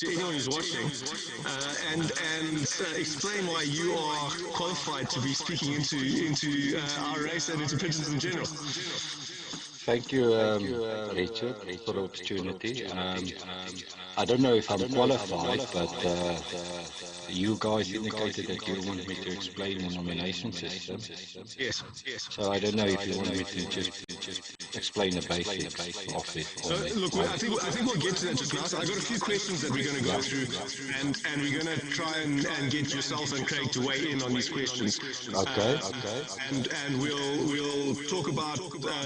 to anyone who's watching, and explain why you are qualified to be speaking into our race and into pigeons in general. Thank you, Richard, for the opportunity. I don't know if I'm qualified, but you guys indicated that you want me to explain the nomination system. Yes. So I don't know if you want me to just explain the basics of it. So look, I think we'll get to that just now. So I've got a few questions that we're going to go through, and we're going to try and get yourself and Craig to weigh in on these questions. Okay. And we'll talk about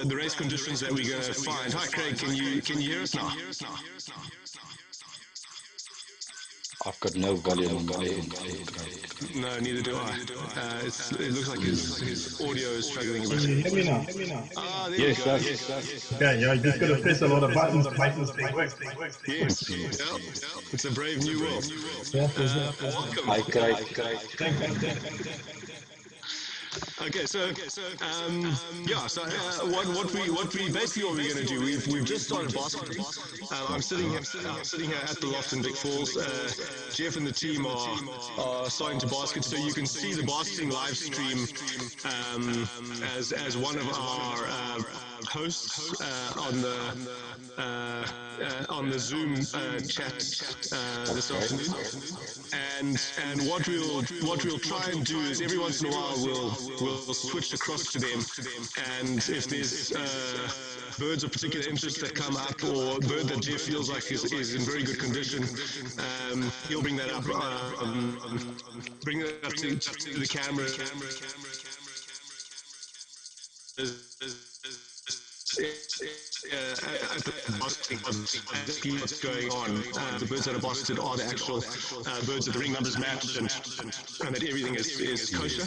the race conditions that we're going to find. Hi, Craig. Can you hear us now? I've got no volume on my end. No, neither do I. It looks like his audio is struggling a bit. Can you hear me now? Ah, there Yes, we go. Okay, yeah, you just got to press a lot of buttons to make this thing work. Yes. Yeah. It's a brave new world. Welcome. Hi, Craig. Okay, so what we basically what we're going to do, we've just started basketing. I'm sitting here at the loft in Big Falls. Jeff and the team are starting to basket, so you can see the basketing live stream as one of our hosts on the Zoom chat this afternoon. And what we'll try and do is every once in a while we'll switch across to them, and if there's birds of particular interest that come up, or a bird that Jeff feels like is in very good condition, he'll bring that up to the camera. What's going on? The birds that are basketed are the actual birds that the ring numbers match, and that everything is kosher.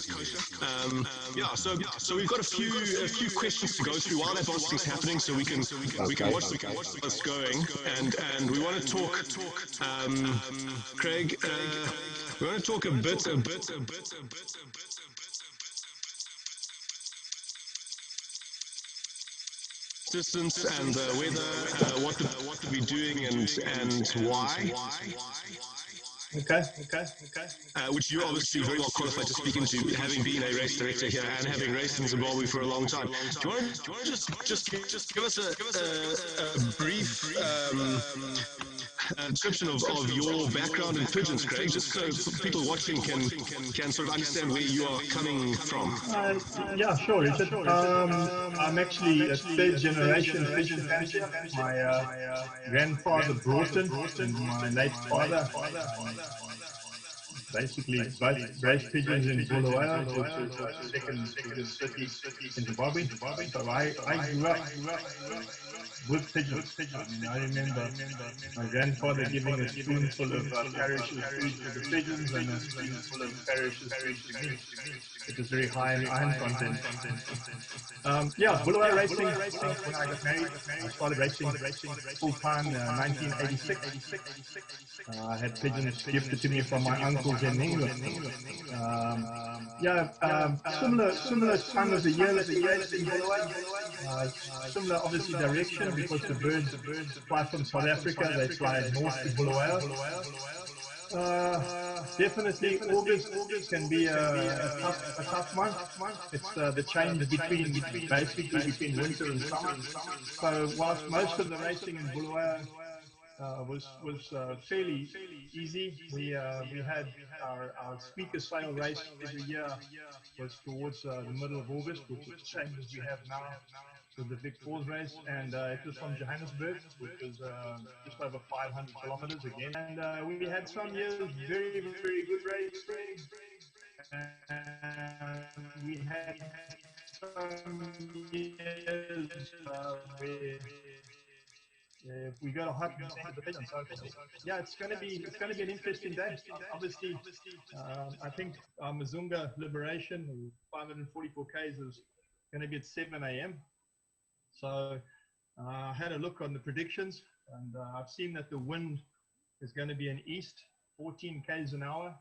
So we've got a few questions to go through while that basketing's happening, so we can watch what's going, and we want to talk, Craig. We want to talk a bit. Distance and the weather, what to be doing and why. Okay. Which you're obviously very well qualified to speak into, having been a race director here and having raced in Zimbabwe for a long time. Do you want to just give us a brief description of your background in pigeons, Craig, just so people watching can sort of understand where you are coming from? Yeah, sure, Richard. I'm actually a third generation pigeon fancier. My grandfather brought in, and my late father basically raised pigeons in Bulawayo, which is the second biggest city in Zimbabwe. So I grew up with pigeons. I mean, I remember my grandfather giving a spoonful of parish's food to the pigeons and a spoonful of parish's food to me. It was very high in iron content. Bulawayo racing, when I got married, I started racing full-time in 1986. I had pigeons gifted to me from my uncles in England. Similar time of the year that we raced in Bulawayo. Similar, obviously, direction, because the birds fly from South Africa, they fly north to Bulawayo. Definitely August can be a tough month. It's the change between winter and summer. So whilst most of the racing in Bulawayo was fairly easy, we had our speaker sale race every year was towards the middle of August, which is the same as we have now with the Big Falls race, and it was from Johannesburg, which was just over 500 kilometers again. And we had some years very, very good racing, and we had some years where we got a hot the pigeons. So yeah, it's going to be an interesting day. Obviously, I think our Mazunga Liberation, 544 k's, is going to be at 7 a.m. So I had a look on the predictions, and I've seen that the wind is going to be an east, 14 k's an hour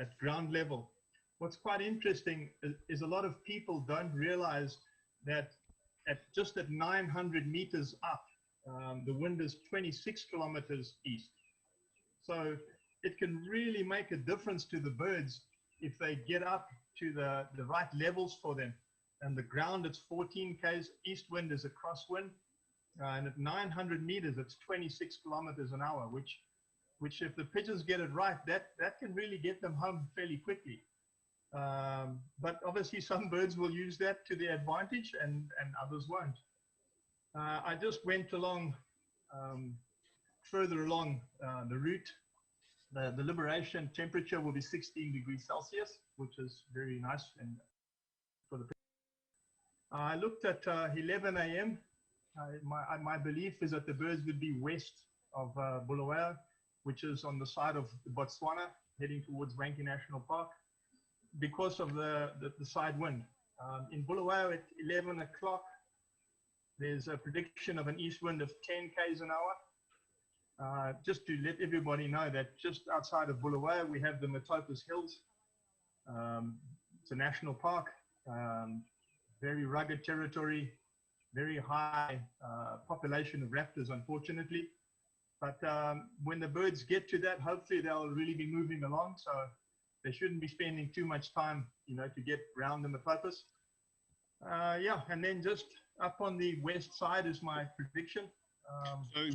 at ground level. What's quite interesting is a lot of people don't realize that just at 900 meters up, the wind is 26 kilometers east. So it can really make a difference to the birds if they get up to the right levels for them. And the ground, it's 14 k's, east wind is a crosswind. And at 900 meters, it's 26 kilometers an hour, which if the pigeons get it right, that can really get them home fairly quickly. But obviously some birds will use that to their advantage and others won't. I just went along, further along the route. The liberation temperature will be 16 degrees Celsius, which is very nice. And for the I looked at 11 a.m. My belief is that the birds would be west of Bulawayo, which is on the side of Botswana, heading towards Wankie National Park, because of the side wind. In Bulawayo at 11 o'clock, there's a prediction of an east wind of 10 k's an hour. Just to let everybody know that just outside of Bulawayo, we have the Matopus Hills. It's a national park, very rugged territory, very high population of raptors, unfortunately. But when the birds get to that, hopefully they'll really be moving along. So they shouldn't be spending too much time, to get around the Matopus. Yeah, and then just up on the west side is my prediction.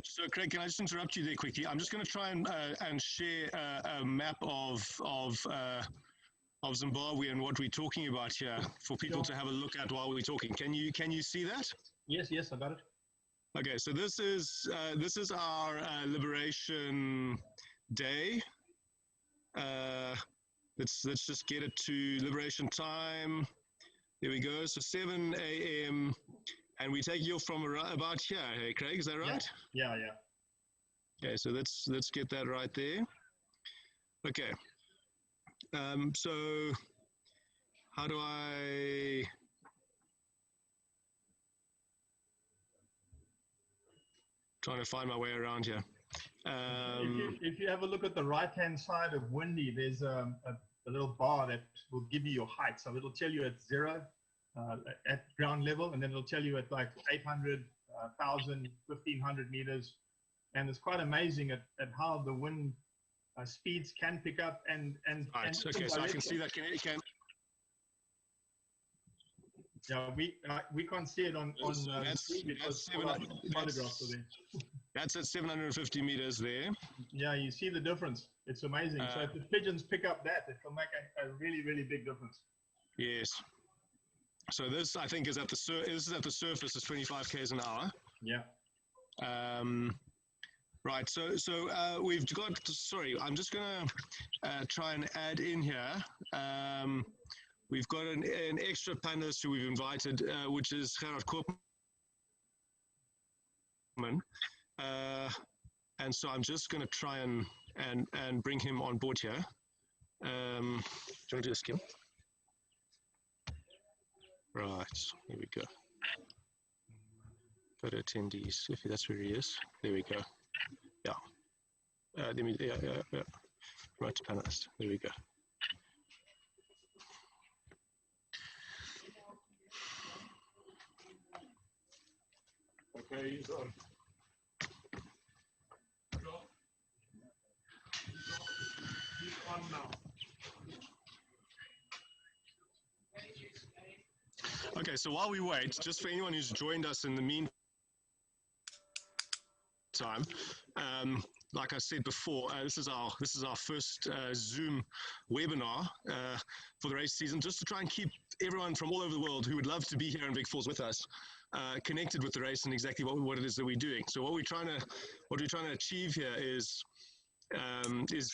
So Craig, can I just interrupt you there quickly? I'm just going to try and share a map of Zimbabwe and what we're talking about here for people to have a look at while we're talking. Can you see that? Yes, I got it. Okay, so this is our Liberation Day. Let's just get it to Liberation Time. There we go. So 7 a.m. and we take you from about here. Hey, Craig, is that right? Yeah. Okay, so let's get that right there. Okay. So how do I? Trying to find my way around here. If you have a look at the right-hand side of Windy, there's a little bar that will give you your height. So it'll tell you at 0 at ground level, and then it'll tell you at like 800, 1,000, 1,500 meters. And it's quite amazing at how the wind speeds can pick up and right. Okay, so I can see that. Yeah, we can't see it on that's because photographs are there. That's at 750 meters there. Yeah, you see the difference. It's amazing. So if the pigeons pick up that, it will make a really, really big difference. Yes. So this, I think, is at the surface is 25 k's an hour. Yeah. Right. So we've got. Sorry, I'm just gonna try and add in here. We've got an extra panelist who we've invited, which is Gerard Koopman. And so I'm just going to try and bring him on board here. Do you want to do this, Kim? Right, here we go. Go to attendees, if that's where he is. There we go. Yeah. Yeah. Right to panelist. There we go. Okay, he's on. He's on now. Okay, so while we wait, just for anyone who's joined us in the meantime, like I said before, this is our first Zoom webinar for the race season, just to try and keep everyone from all over the world who would love to be here in Vic Falls with us connected with the race and exactly what it is that we're doing. So what we're trying to achieve here is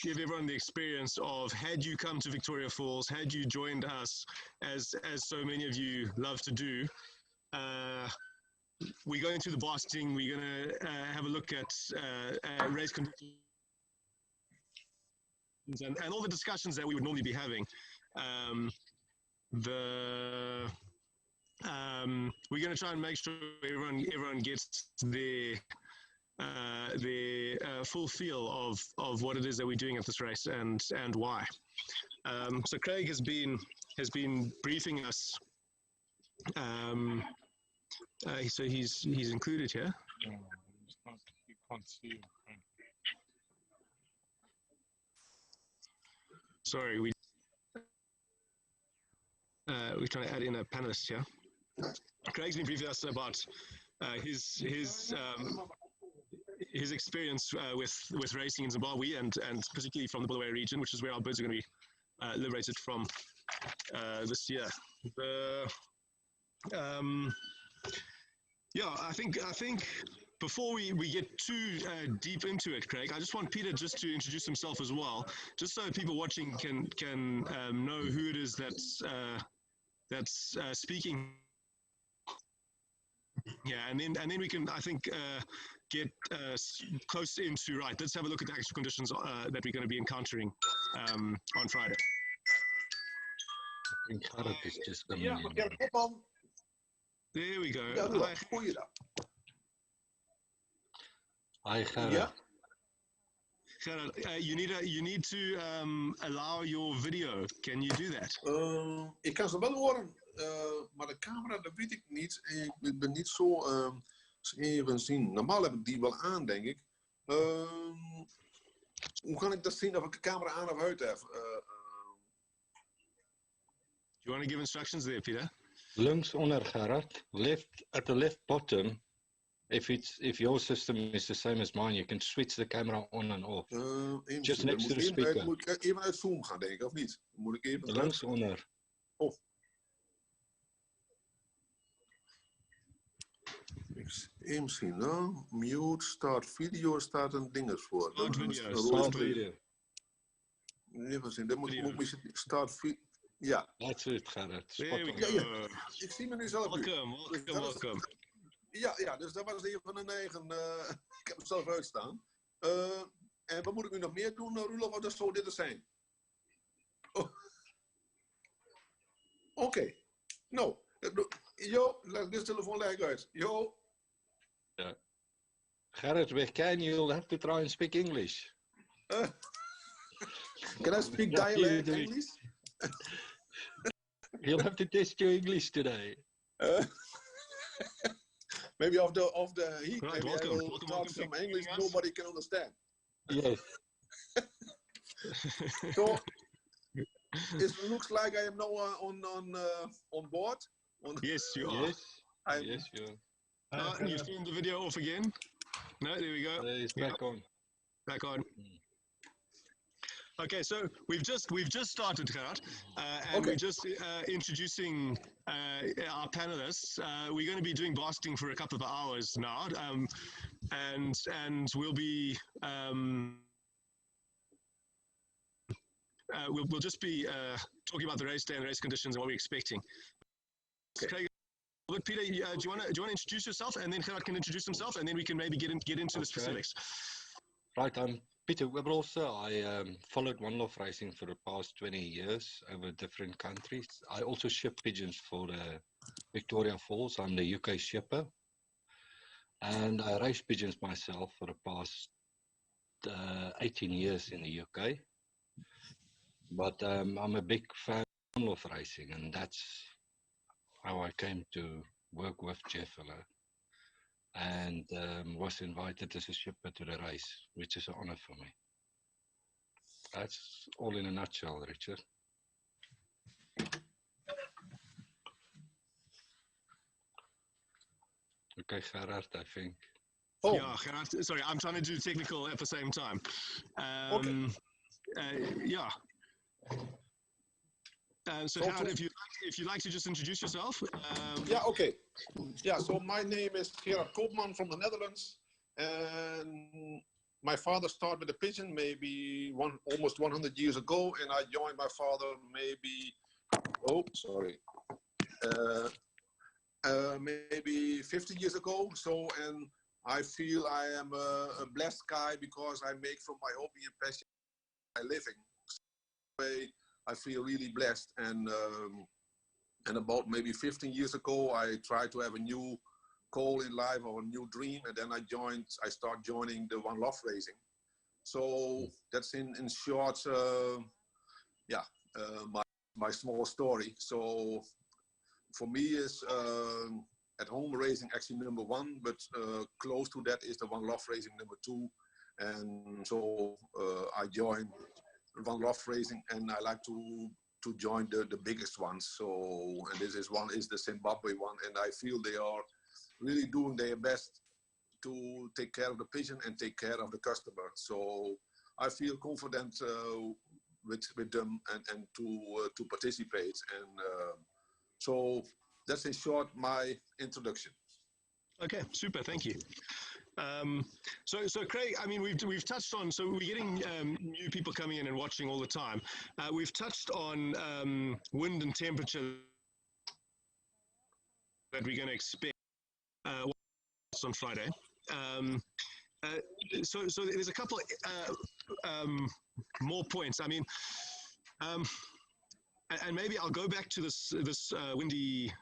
give everyone the experience of, had you come to Victoria Falls, had you joined us, as so many of you love to do, we're going through the basking, we're going to have a look at race conditions and all the discussions that we would normally be having. We're going to try and make sure everyone gets their full feel of what it is that we're doing at this race and why. So Craig has been briefing us. So he's included here. You can't see him. Sorry, we're trying to add in a panelist here. Craig's been briefing us about his experience with racing in Zimbabwe and particularly from the Bulawayo region, which is where our birds are going to be liberated from this year. Yeah, I think before we get too deep into it, Craig, I just want Peter just to introduce himself as well, just so people watching can know who it is that's speaking. Yeah, and then we can, I think, get close into, right, let's have a look at the actual conditions that we're going to be encountering on Friday. I think Gerrit is just coming Ja, in. Gerrit Hopman. There we go. Ja, Roelof, goeiedag. Hi, Gerrit. Ja? Gerrit, you need to allow your video. Can you do that? Ik kan ze wel horen, maar de camera, dat weet ik niet. Ik ben niet zo... even zien. Normaal heb ik die wel aan, denk ik. Hoe kan ik dat zien of ik de camera aan of uit heb? Do you want to give instructions there, Peter? Links onder, Gerrit. Left at the left bottom. If your system is the same as mine, you can switch the camera on and off. Just next to the speaker. Moet ik even uit Zoom gaan, denk ik, of niet? Moet ik even Links onder. Oh. Even zien, no? Mute, start video, staat een ding voor. Start video. Start video. Even zien, dan moet ik misschien start video. Ja. That's it, Gerrit. There we Ja, go. ja. Ik zie me nu zelf. Welcome. Ja, dus dat was even een eigen... ik heb het zelf uitstaan. En wat moet ik nu nog meer doen, Roelof? Of dat zou dit er zijn? Oh. Oké. Nou, yo, laat deze telefoon leg ik uit. Yo. Yeah. Gerrit, we can. You'll have to try and speak English. Can I speak dialect English? You'll have to test your English today. Maybe of the heat. Right, maybe welcome. I will talk some English nobody can understand. Yes. So it looks like I am now on board. Yes, you are. Yes, you are. You turned the video off again. No, there we go. It's back on. Back on. Okay, so we've just started, Gerard, and we're just introducing our panelists. We're going to be doing basking for a couple of hours now, and we'll be we'll just be talking about the race day and the race conditions and what we're expecting. Okay. But Peter, do you want to introduce yourself, and then Gerard can introduce himself, and then we can maybe get into the specifics. Right, I'm Peter Webberholzer. I followed One Love Racing for the past 20 years over different countries. I also ship pigeons for the Victoria Falls. I'm the UK shipper. And I race pigeons myself for the past 18 years in the UK. But I'm a big fan of One Love Racing, and that's how I came to work with Jeffelo. And was invited as a shipper to the race, which is an honor for me. That's all in a nutshell, Richard. Okay, Gerard, I think. Oh. Yeah, Gerard, sorry, I'm trying to do technical at the same time. Yeah. So Gerard, if you'd like to just introduce yourself. Yeah, okay. Yeah, so my name is Gerard Koopman from the Netherlands. And my father started with a pigeon maybe almost 100 years ago. And I joined my father maybe, maybe 50 years ago. So, and I feel I am a blessed guy because I make from my hobby and passion my living. So, I feel really blessed, and about maybe 15 years ago, I tried to have a new goal in life or a new dream, and then I started joining the One Love Racing. So that's in short, my small story. So for me is at home racing actually number one, but close to that is the One Love Racing number two, and so I joined run rough racing, and I like to join the biggest ones. So, and this is one is the Zimbabwe one, and I feel they are really doing their best to take care of the pigeon and take care of the customer. So I feel confident with them and to participate. And so that's in short my introduction. Okay, super. Thank you. So Craig, I mean, we've touched on. So we're getting new people coming in and watching all the time. We've touched on wind and temperature that we're going to expect on Friday. So there's a couple more points. I mean, and maybe I'll go back to this windy.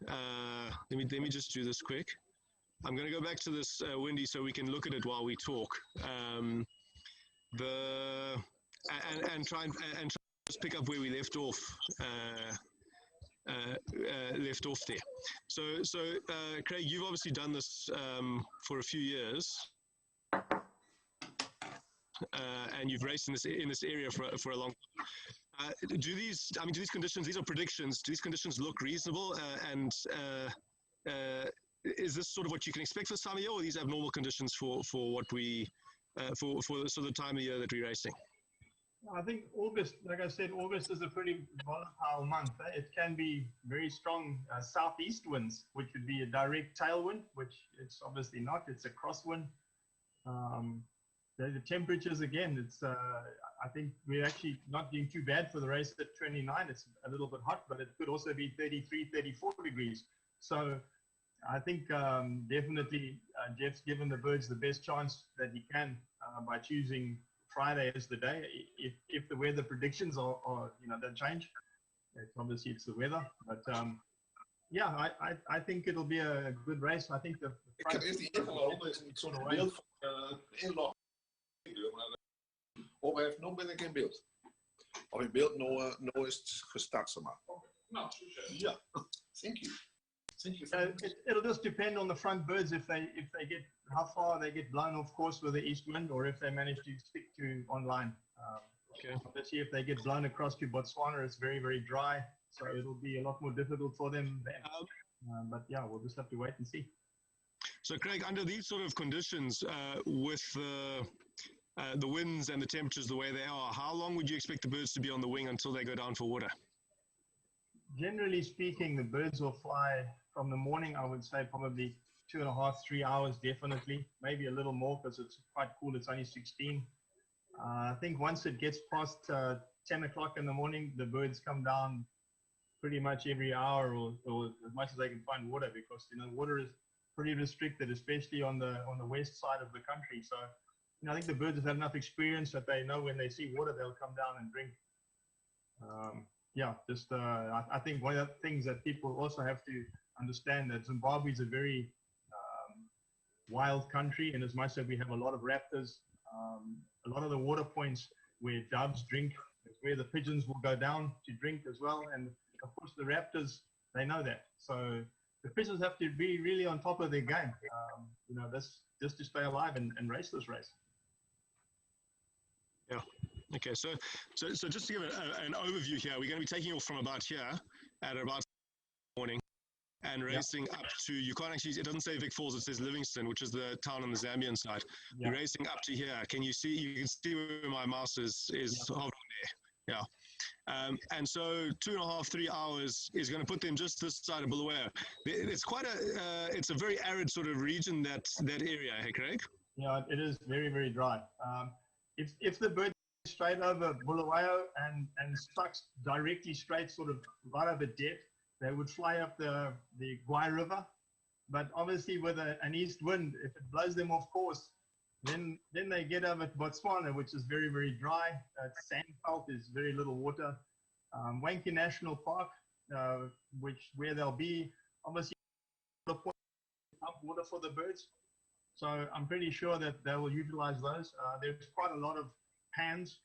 Let me just do this quick. I'm going to go back to this windy so we can look at it while we talk. And try and just pick up where we left off. There. So Craig, you've obviously done this for a few years, and you've raced in this area for a long time. Do these conditions? These are predictions. Do these conditions look reasonable? Is this sort of what you can expect for this time of year, or these abnormal conditions for what we for sort of the time of year that we're racing? I think August, like I said, August is a pretty volatile month. It can be very strong southeast winds, which would be a direct tailwind, which it's obviously not. It's a crosswind. The temperatures, again, it's I think we're actually not doing too bad for the race at 29. It's a little bit hot, but it could also be 33, 34 degrees. So I think definitely Jeff's given the birds the best chance that he can by choosing Friday as the day. If the weather predictions are don't change, obviously it's the weather. But yeah, I think it'll be a good race. I think the Is die ingelopen? Is niet zo'n beeld van de inlog? Oh, hij heeft nog ben ik in beeld. Of in beeld, nou is het gestart, zeg maar. Nou, ja. Thank you. It'll just depend on the front birds if they get how far they get blown off course with the east wind, or if they manage to stick to online. Okay. Obviously, if they get blown across to Botswana, it's very, very dry, so it'll be a lot more difficult for them then. But yeah, we'll just have to wait and see. So Craig, under these sort of conditions, with the winds and the temperatures the way they are, how long would you expect the birds to be on the wing until they go down for water? Generally speaking, the birds will fly from the morning, I would say probably 2.5, 3 hours, definitely. Maybe a little more because it's quite cool. It's only 16. I think once it gets past 10 o'clock in the morning, the birds come down pretty much every hour or as much as they can find water, because water is pretty restricted, especially on the west side of the country. So I think the birds have had enough experience that they know when they see water, they'll come down and drink. Yeah, just I think one of the things that people also have to understand, that Zimbabwe is a very wild country, and as much as we have a lot of raptors, a lot of the water points where doves drink is where the pigeons will go down to drink as well. And of course the raptors, they know that. So the pigeons have to be really on top of their game, this just to stay alive and race this race. Yeah. Okay. So just to give an overview here, we're going to be taking off from about here at about morning and racing up to, you can't actually, it doesn't say Vic Falls, it says Livingston, which is the town on the Zambian side. Yeah. We're racing up to here. Can you see, you can see where my mouse is hovering there. Yeah. And so 2.5, 3 hours is going to put them just this side of Bulawayo. It's quite it's a very arid sort of region, that area, hey Craig? Yeah, it is very, very dry. If the bird straight over Bulawayo and stuck directly straight, sort of right over depth, they would fly up the Gwai River. But obviously with an east wind, if it blows them off course, then they get over to Botswana, which is very, very dry. Sandveld is very little water. Wankie National Park, where they'll be, obviously pump water for the birds. So I'm pretty sure that they will utilize those. There's quite a lot of pans,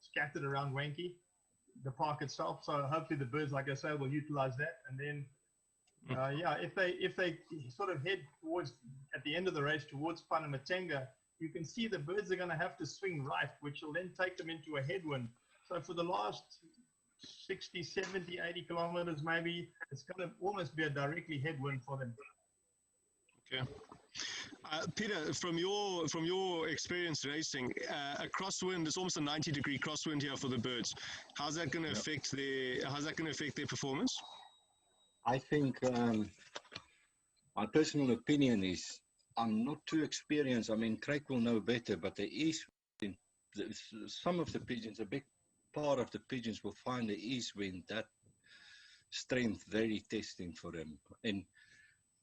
scattered around Wankie, the park itself. So hopefully the birds, like I say, will utilize that. And then, if they sort of head towards, at the end of the race, towards Panamatenga, you can see the birds are going to have to swing right, which will then take them into a headwind. So for the last 60, 70, 80 kilometers, maybe it's going to almost be a directly headwind for them. Okay. Peter, from your experience racing, a crosswind is almost a 90-degree crosswind here for the birds. How's that going to affect their performance? I think my personal opinion is I'm not too experienced. I mean, Craig will know better, but there is some of the pigeons, a big part of the pigeons will find the east wind, that strength, very testing for them. And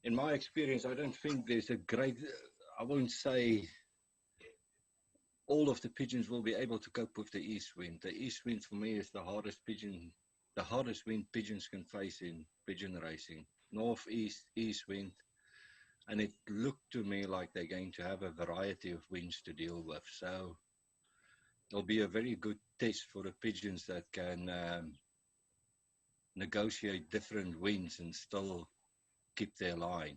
in my experience, I don't think there's a great, I won't say all of the pigeons will be able to cope with the east wind. The east wind for me is the hardest wind pigeons can face in pigeon racing. Northeast, east wind. And it looked to me like they're going to have a variety of winds to deal with. So it'll be a very good test for the pigeons that can negotiate different winds and still keep their line.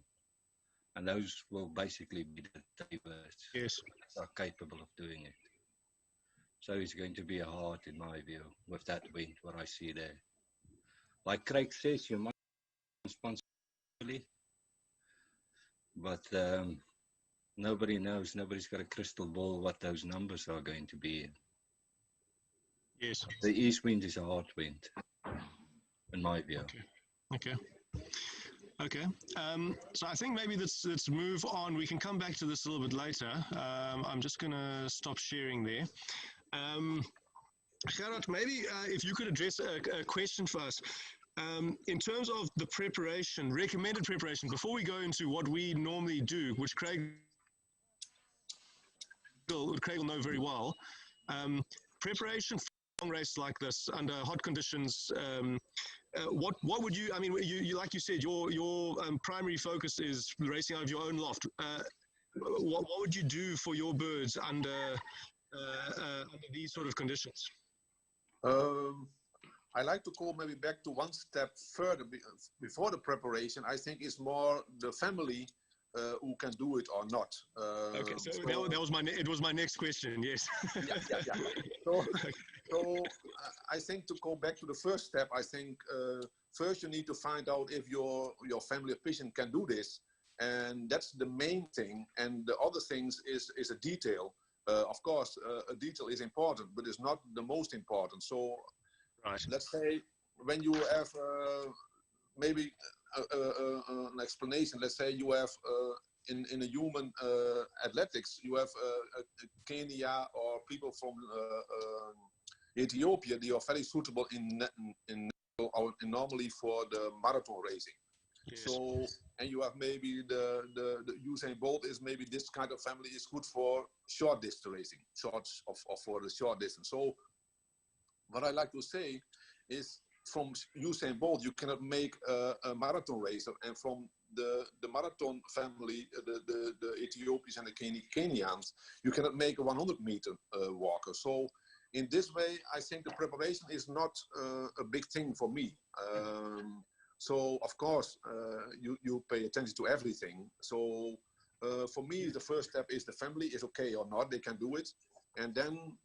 And those will basically be the birds that are capable of doing it. So it's going to be hard, in my view, with that wind, what I see there. Like Craig says, you might responsibility, but nobody knows. Nobody's got a crystal ball what those numbers are going to be. Yes. The east wind is a hard wind, in my view. Okay. So I think maybe let's move on. We can come back to this a little bit later. I'm just going to stop sharing there. Gerard, maybe if you could address a question for us. In terms of the preparation, recommended preparation, before we go into what we normally do, which Craig will know very well, preparation for a long race like this under hot conditions, what would you, I mean, you like you said, your primary focus is racing out of your own loft. What would you do for your birds under these sort of conditions? I like to go maybe back to one step further before the preparation. I think it's more the family who can do it or not. Okay, so it was my next question. Yes. Yeah. So I think to go back to the first step, I think first you need to find out if your family of pigeon can do this, and that's the main thing. And the other things is a detail. Of course, a detail is important, but it's not the most important. So. Right. Let's say when you have maybe an explanation. Let's say you have in a human athletics, you have Kenya or people from Ethiopia. They are very suitable in normally for the marathon racing. Yes. So, and you have maybe the Usain Bolt is maybe this kind of family is good for short distance racing, for the short distance. So. What I like to say is from Usain Bolt, you cannot make a marathon racer. And from the marathon family, the Ethiopians and the Kenyans, you cannot make a 100-meter walker. So in this way, I think the preparation is not a big thing for me. So of course, you pay attention to everything. So for me, the first step is the family is okay or not, they can do it. And then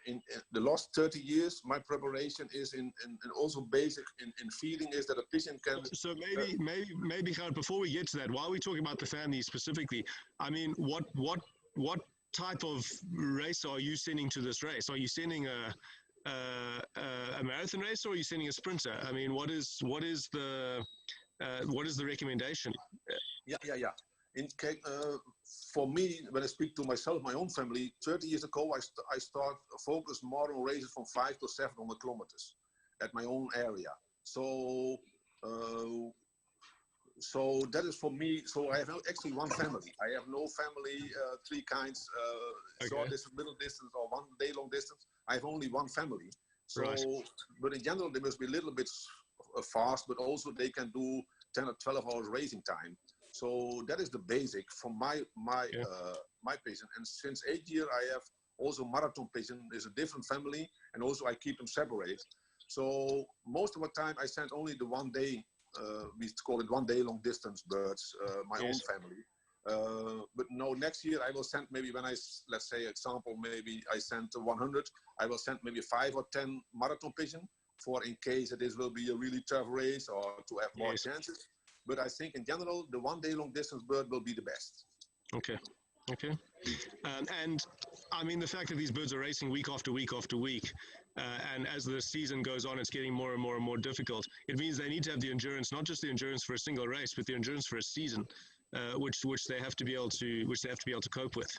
in the last 30 years, my preparation is in also basic in feeding is that a pigeon can. So maybe Gerard, before we get to that, while we're talking about the family specifically, I mean, what type of race are you sending to this race? Are you sending a marathon race, or are you sending a sprinter? I mean, what is the recommendation? Yeah. For me, when I speak to myself, my own family, 30 years ago, I start focus more on races from 500 to 700 kilometers at my own area. So that is for me. So I have actually one family. I have no family, three kinds, short distance, middle distance, or 1 day long distance. I have only one family. So, right. But in general, they must be a little bit fast, but also they can do 10 or 12 hours racing time. So that is the basic from my patient. And since 8 years, I have also marathon patient. Is a different family, and also I keep them separate. So most of the time, I send only the 1 day. We call it 1 day long distance birds. My own family, But no, next year I will send maybe when let's say example, maybe I send 100, I will send maybe 5 or 10 marathon pigeon for in case that this will be a really tough race or to have more chances. But I think in general, the 1 day long distance bird will be the best. Okay. Okay. And I mean, the fact that these birds are racing week after week after week, and as the season goes on, it's getting more and more and more difficult. It means they need to have the endurance, not just the endurance for a single race, but the endurance for a season, which they have to be able to cope with.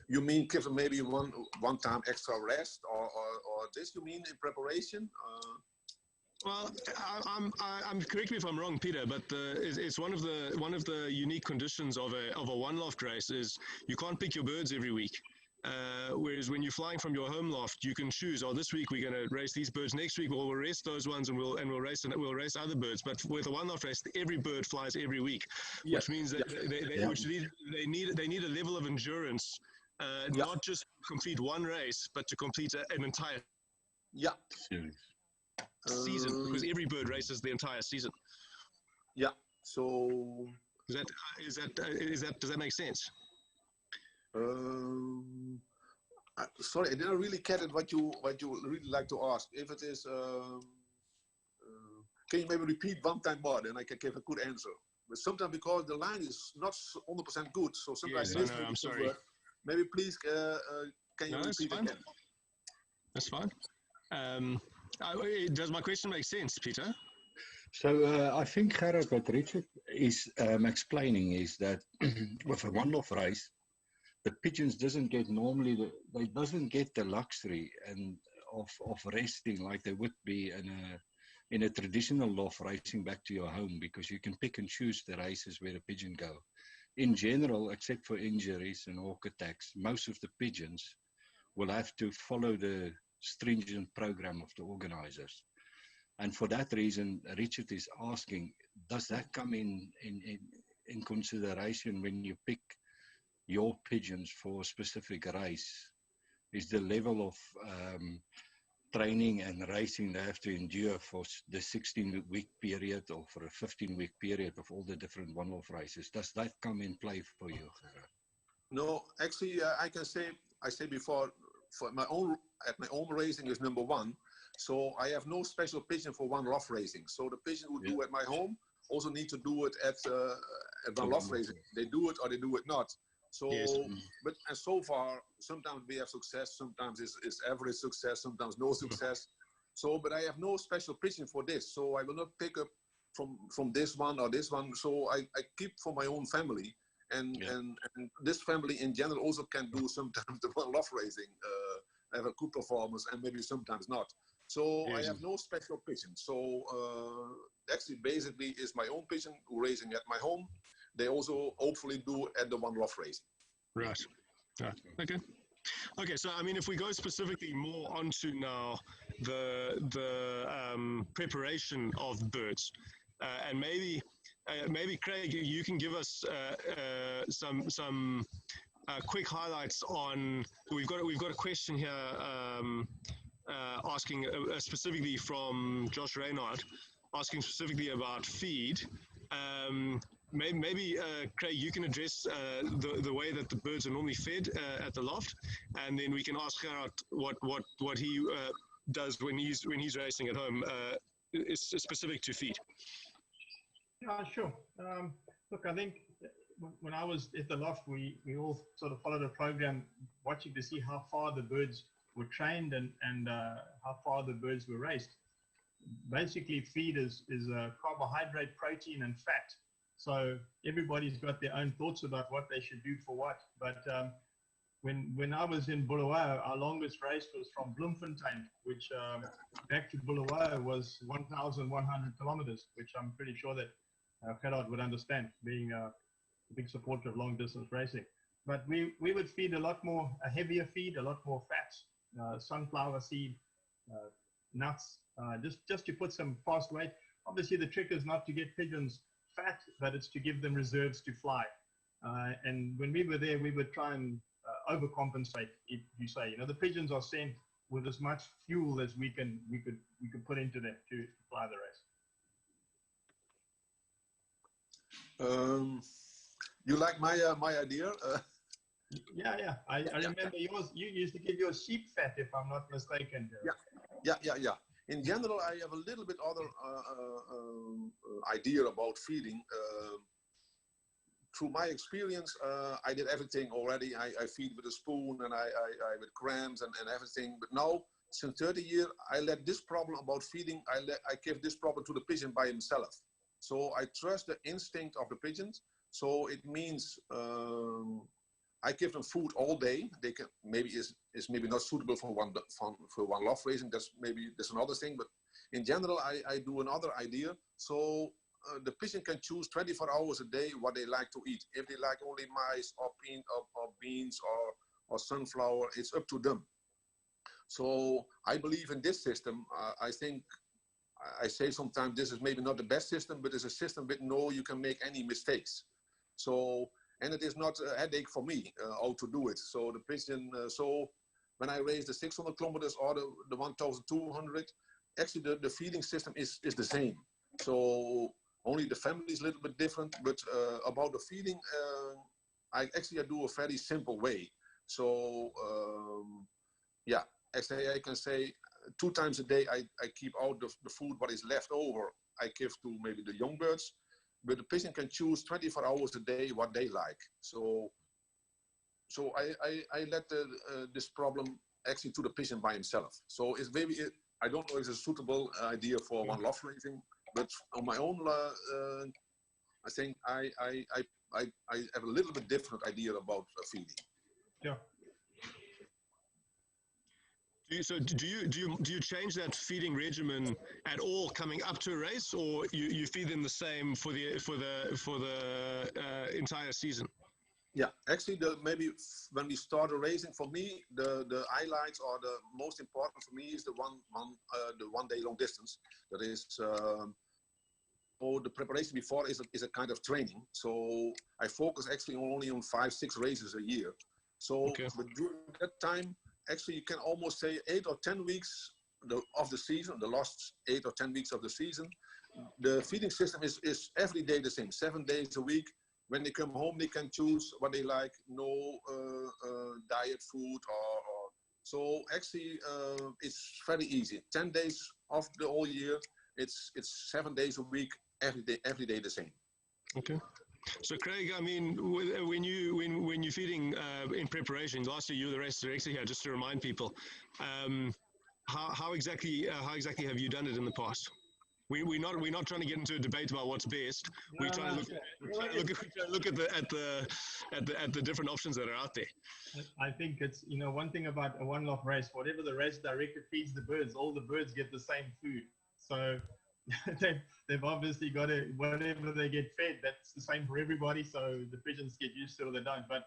You mean give them maybe one time extra rest, or this? You mean in preparation? Well, I'm correct me if I'm wrong, Peter, but it's one of the unique conditions of a one loft race is you can't pick your birds every week. Whereas when you're flying from your home loft, you can choose. Oh, this week we're going to race these birds. Next week we'll race those ones, and we'll race other birds. But with a one loft race, every bird flies every week, which means that they need a level of endurance, not just complete one race, but to complete an entire season, because every bird races the entire season. Yeah. So does that make sense? Sorry, I didn't really get it. What you really like to ask? If it is, can you maybe repeat one time more, then I can give a good answer. But sometimes because the line is not 100% good, so sometimes I'm sorry. Maybe please can you repeat again? That's fine. Does my question make sense, Peter? So I think, Gerard, what Richard is explaining is that with a one-off race, the pigeons doesn't get the luxury of resting like they would be in a traditional loft racing back to your home, because you can pick and choose the races where the pigeon go. In general, except for injuries and hawk attacks, most of the pigeons will have to follow the stringent program of the organizers. And for that reason, Richard is asking, does that come in consideration when you pick your pigeons for a specific race? Is the level of training and racing they have to endure for the 16-week period or for a 15-week period of all the different one-off races, does that come in play for you, Gerard? No, actually, I said before, at my own racing is number 1. So I have no special pigeon for one loft racing. So the pigeon who do at my home also need to do it at one loft racing. They do it or they do it not. So, but and so far, sometimes we have success, sometimes it's average success, sometimes no success. So, but I have no special pigeon for this. So I will not pick up from this one or this one. So I keep for my own family. And this family in general also can do sometimes the one loft racing, have a good performance, and maybe sometimes not. So I have no special pigeon. So actually, basically, is my own pigeon who racing at my home. They also hopefully do at the one loft racing. Right. Okay. Okay. So I mean, if we go specifically more onto now the preparation of birds, and maybe Craig, you can give us some quick highlights on. We've got a question here asking specifically from Josh Reynard, asking specifically about feed. Maybe Craig, you can address the way that the birds are normally fed at the loft, and then we can ask Gerard what he does when he's racing at home, is specific to feed. Yeah, sure. Look, I think when I was at the loft, we all sort of followed a program watching to see how far the birds were trained and how far the birds were raced. Basically, feed is carbohydrate, protein, and fat. So everybody's got their own thoughts about what they should do for what. But when I was in Bulawayo, our longest race was from Bloemfontein, which back to Bulawayo was 1,100 kilometers, which I'm pretty sure that Gerard would understand, being a big supporter of long distance racing. But we would feed a heavier feed, a lot more fats, sunflower seed, nuts, just to put some fast weight. Obviously, the trick is not to get pigeons fat, but it's to give them reserves to fly. And when we were there, we would try and overcompensate, if you say. The pigeons are sent with as much fuel as we could put into them to fly the race. You like my idea? Yeah. I remember yours. You used to give your sheep fat, if I'm not mistaken. Yeah. In general, I have a little bit other idea about feeding. Through my experience, I did everything already. I feed with a spoon and I with crams and everything. But now, since 30 years, I let this problem about feeding, I give this problem to the pigeon by himself. So I trust the instinct of the pigeons. So it means I give them food all day. They can maybe is maybe not suitable for one loft raising. That's another thing. But in general, I do another idea. So the pigeon can choose 24 hours a day what they like to eat. If they like only mice or beans or sunflower, it's up to them. So I believe in this system. I think I say sometimes this is maybe not the best system, but it's a system with no you can make any mistakes. So and it is not a headache for me how to do it. So the pigeon. So when I raise the 600 kilometers or the 1,200, actually the feeding system is the same. So only the family is a little bit different, but about the feeding, I do a very simple way. So yeah, actually I can say 2 times a day I keep out the food what is left over. I give to maybe the young birds, but the pigeon can choose 24 hours a day what they like. So I let this problem actually to the pigeon by himself. So it's maybe I don't know if it's a suitable idea for one loft raising. But on my own, I think I have a little bit different idea about feeding. Yeah. Do you change that feeding regimen at all coming up to a race, or you feed them the same for the entire season? Yeah, actually, maybe when we start a racing, for me, the highlights or the most important for me is the one day long distance. That is. The preparation before is a kind of training. So I focus actually only on 5-6 races a year. So but during that time, actually you can almost say 8 or 10 weeks of the season, the last 8 or 10 weeks of the season, the feeding system is every day the same, 7 days a week. When they come home, they can choose what they like, no diet food or so actually it's very easy. 10 days of the whole year, it's 7 days a week, every day the same. Okay. So Craig, I mean, when you're feeding in preparation, last year you were the race director here, just to remind people, how exactly have you done it in the past? We're not trying to get into a debate about what's best. We're trying to look at the different options that are out there. I think it's one thing about a one loft race, whatever the race director feeds the birds, all the birds get the same food. So they've obviously got to, whatever they get fed, that's the same for everybody. So the pigeons get used to it or they don't. But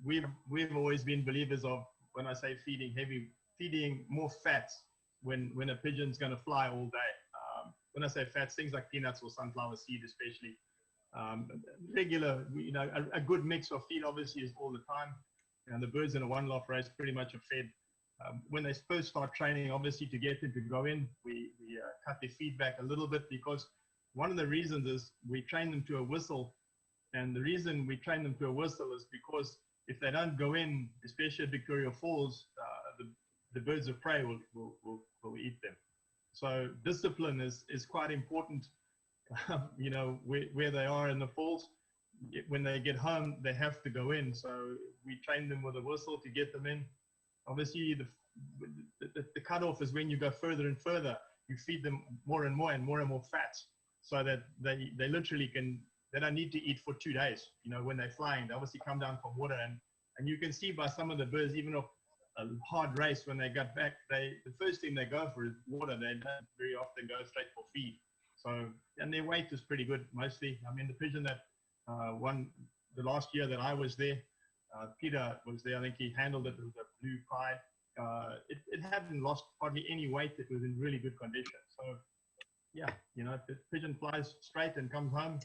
we've always been believers of, when I say feeding more fats when a pigeon's going to fly all day. When I say fats, things like peanuts or sunflower seed, especially. Regular, a good mix of feed obviously is all the time. And the birds in a one loft race pretty much are fed. When they first start training, obviously to get them to go in, we cut their feedback a little bit, because one of the reasons is we train them to a whistle. And the reason we train them to a whistle is because if they don't go in, especially at Victoria Falls, the birds of prey will eat them. So discipline is quite important, where they are in the falls. When they get home, they have to go in. So we train them with a whistle to get them in. Obviously, the cutoff is when you go further and further. You feed them more and more fats, so that they literally they don't need to eat for 2 days. When they're flying, they obviously come down from water, and you can see by some of the birds, even off a hard race, when they get back, the first thing they go for is water. They don't very often go straight for feed. So, and their weight is pretty good mostly. I mean, the pigeon that won the last year that I was there, Peter was there. I think he handled it with a blue pride. It hadn't lost hardly any weight. It was in really good condition. So, yeah, if the pigeon flies straight and comes home,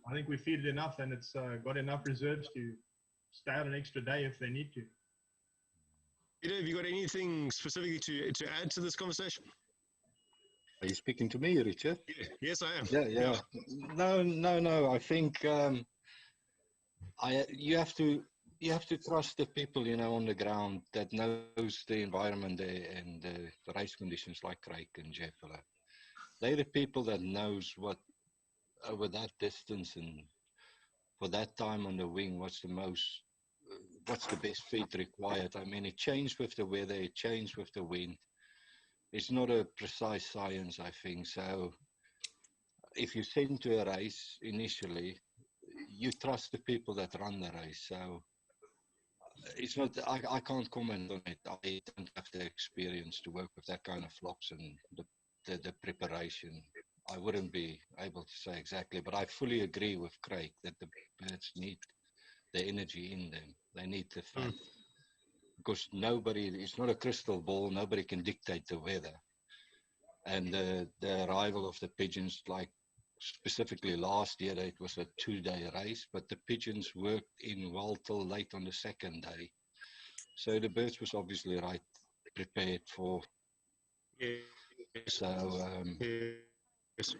I think we feed it enough, and it's got enough reserves to stay out an extra day if they need to. Peter, have you got anything specifically to add to this conversation? Are you speaking to me, Richard? Yes, I am. Yeah. No. I think you have to trust the people, on the ground that knows the environment there and the race conditions, like Craig and Jeff. They're the people that knows what over that distance and for that time on the wing, what's the best feet required. I mean, it changed with the weather, it changed with the wind. It's not a precise science, I think. So if you send to a race initially, you trust the people that run the race. So it's not, I can't comment on it. I don't have the experience to work with that kind of flocks and the preparation. I wouldn't be able to say exactly, but I fully agree with Craig that the birds need the energy in them. They need the fat. Because it's not a crystal ball, nobody can dictate the weather. And the arrival of the pigeons, like specifically last year, it was a 2-day race, but the pigeons worked in well till late on the second day. So the birds was obviously prepared for. Yes. So, yes.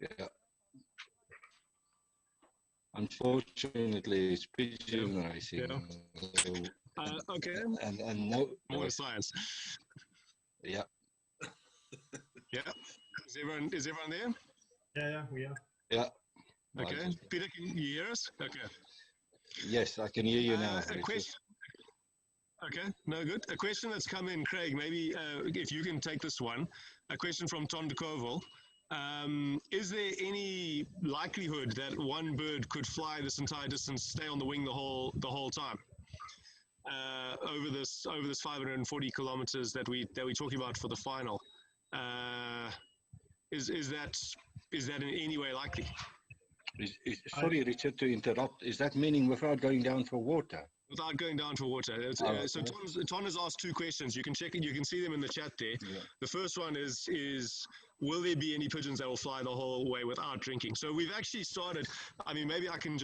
yeah. Unfortunately, it's pigeon racing. Yeah. Okay. And no more science. Yeah. Yeah. Is everyone there? Yeah, we are. Yeah. Okay. Right. Peter, can you hear us? Okay. Yes, I can hear you now. A question. Okay, no, good. A question that's come in, Craig, maybe if you can take this one. A question from Ton de Koval. Is there any likelihood that one bird could fly this entire distance, stay on the wing the whole time? Over this 540 kilometers that we're talking about for the final, is that in any way likely? Sorry, Richard, to interrupt. Is that meaning without going down for water? Without going down for water. So Ton has asked two questions. You can check it. You can see them in the chat there. Yeah. The first one is will there be any pigeons that will fly the whole way without drinking? So we've actually started. I mean, maybe I can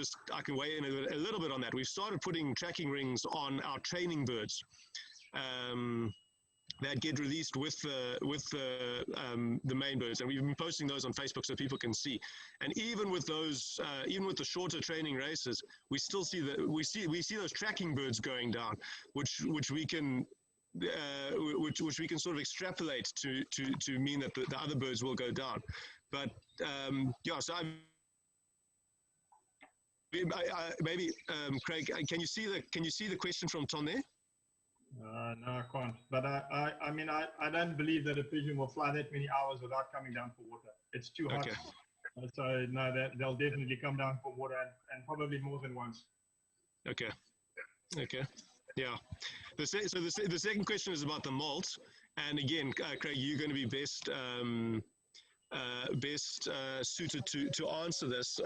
weigh in a little bit on that. We've started putting tracking rings on our training birds. That get released with the main birds, and we've been posting those on Facebook so people can see. And even with those, even with the shorter training races, we still see those tracking birds going down, which we can sort of extrapolate to mean that the other birds will go down. But yeah, so maybe Craig, can you see the question from Ton there? No, I can't. But I mean, I don't believe that a pigeon will fly that many hours without coming down for water. It's too hot. Okay. So no, they'll definitely come down for water and probably more than once. Okay. Yeah. The second question is about the molt, and again, Craig, you're going to be best suited to answer this.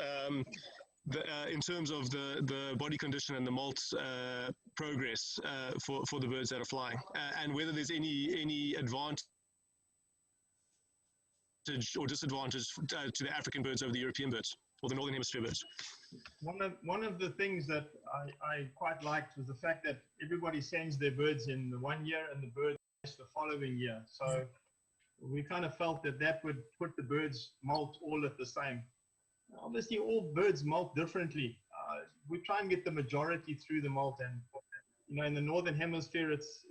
In terms of the body condition and the molt progress for the birds that are flying, and whether there's any advantage or disadvantage to the African birds over the European birds or the Northern Hemisphere birds. One of the things that I quite liked was the fact that everybody sends their birds in the 1 year and the birds the following year. So we kind of felt that would put the birds molt all at the same. Obviously, all birds molt differently. We try and get the majority through the molt, and in the Northern Hemisphere, it's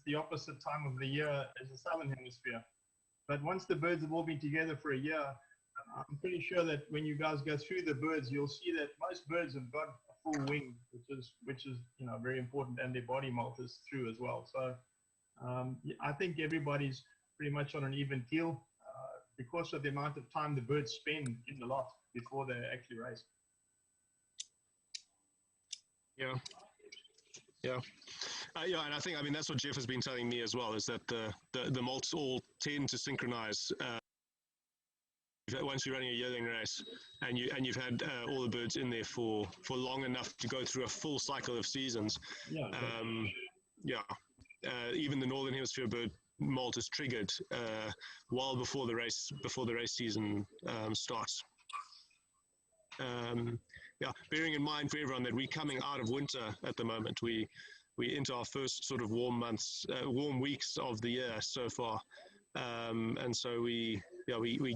the opposite time of the year as the Southern Hemisphere. But once the birds have all been together for a year, I'm pretty sure that when you guys go through the birds, you'll see that most birds have got a full wing, which is very important, and their body molt is through as well. So I think everybody's pretty much on an even keel because of the amount of time the birds spend in the lot before they actually race. Yeah. And I think, that's what Jeff has been telling me as well, is that the molts all tend to synchronize once you're running a yearling race, and you've had all the birds in there for long enough to go through a full cycle of seasons. Even the Northern Hemisphere bird molt is triggered well before the race season starts. Bearing in mind for everyone that we're coming out of winter at the moment, we into our first sort of warm weeks of the year so far, and so we're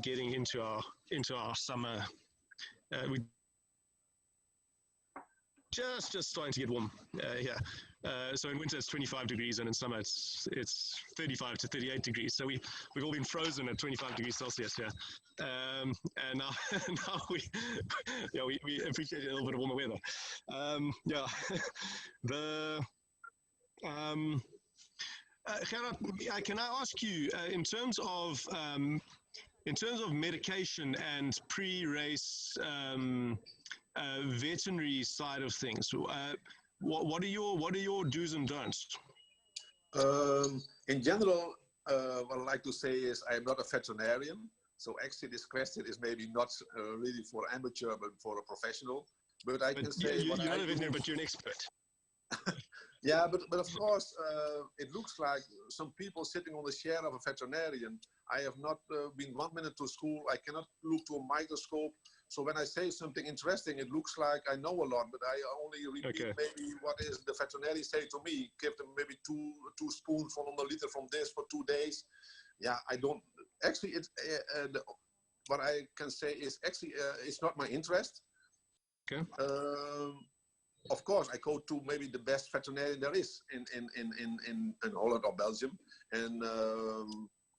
getting into our summer. We just starting to get warm here. So in winter it's 25 degrees, and in summer it's 35 to 38 degrees. So we've all been frozen at 25 degrees Celsius here, and now now we appreciate a little bit of warmer weather. Gerard, can I ask you in terms of medication and pre-race veterinary side of things, what are your do's and don'ts? In general, what I like to say is I'm not a veterinarian, so actually this question is maybe not really for amateur, but for a professional. But I can say you're not a veterinarian, but you're an expert. Yeah, but of course, it looks like some people sitting on the chair of a veterinarian. I have not been 1 minute to school. I cannot look to a microscope. So when I say something interesting, it looks like I know a lot, but I only repeat maybe what is the veterinarian say to me. Give them maybe two spoonfuls on a liter from this for 2 days. Yeah, I don't. Actually, what I can say is actually it's not my interest. Okay. Of course, I go to maybe the best veterinarian there is in Holland or Belgium, and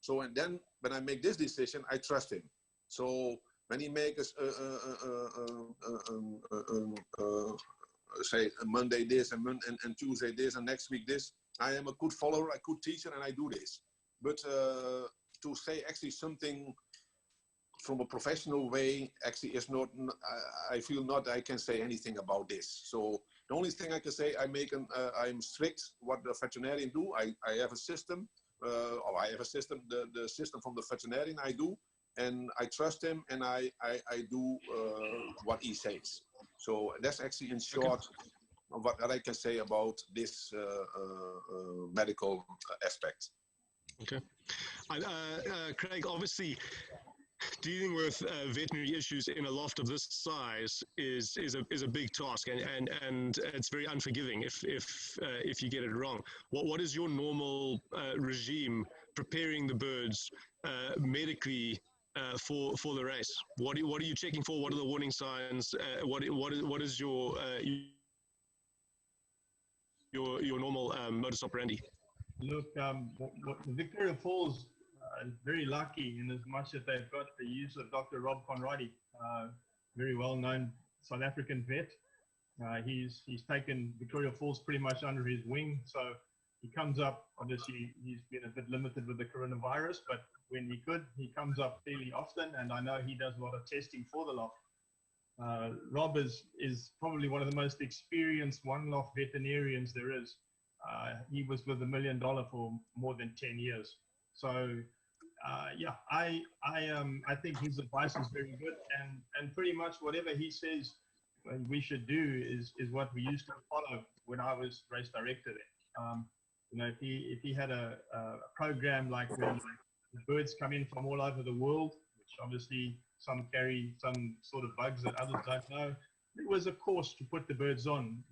and then when I make this decision, I trust him. So when he makes say a Monday this and Tuesday this and next week this, I am a good follower, a good teacher, and I do this. But to say actually something from a professional way actually is not, I feel not I can say anything about this. So the only thing I can say, I'm strict what the veterinarian do. I have a system, the system from the veterinarian I do, and I trust him, and I do what he says. So that's actually in short what I can say about this medical aspect. Okay. Craig, obviously, dealing with veterinary issues in a loft of this size is a big task, and it's very unforgiving if you get it wrong. What is your normal regime preparing the birds medically for the race? What are you checking for? What are the warning signs? What is your normal modus operandi? Look, Victoria Falls is very lucky in as much that they've got the use of Dr. Rob Conradi, very well-known South African vet. He's taken Victoria Falls pretty much under his wing, so he comes up. Obviously, he's been a bit limited with the coronavirus, but when he comes up fairly often, and I know he does a lot of testing for the loft. Rob is probably one of the most experienced one-loft veterinarians there is. He was with $1 Million for more than 10 years. So, I think his advice is very good, and pretty much whatever he says we should do is what we used to follow when I was race director there. If he had a program like when the birds come in from all over the world, which obviously some carry some sort of bugs that others don't know, there was a course to put the birds on.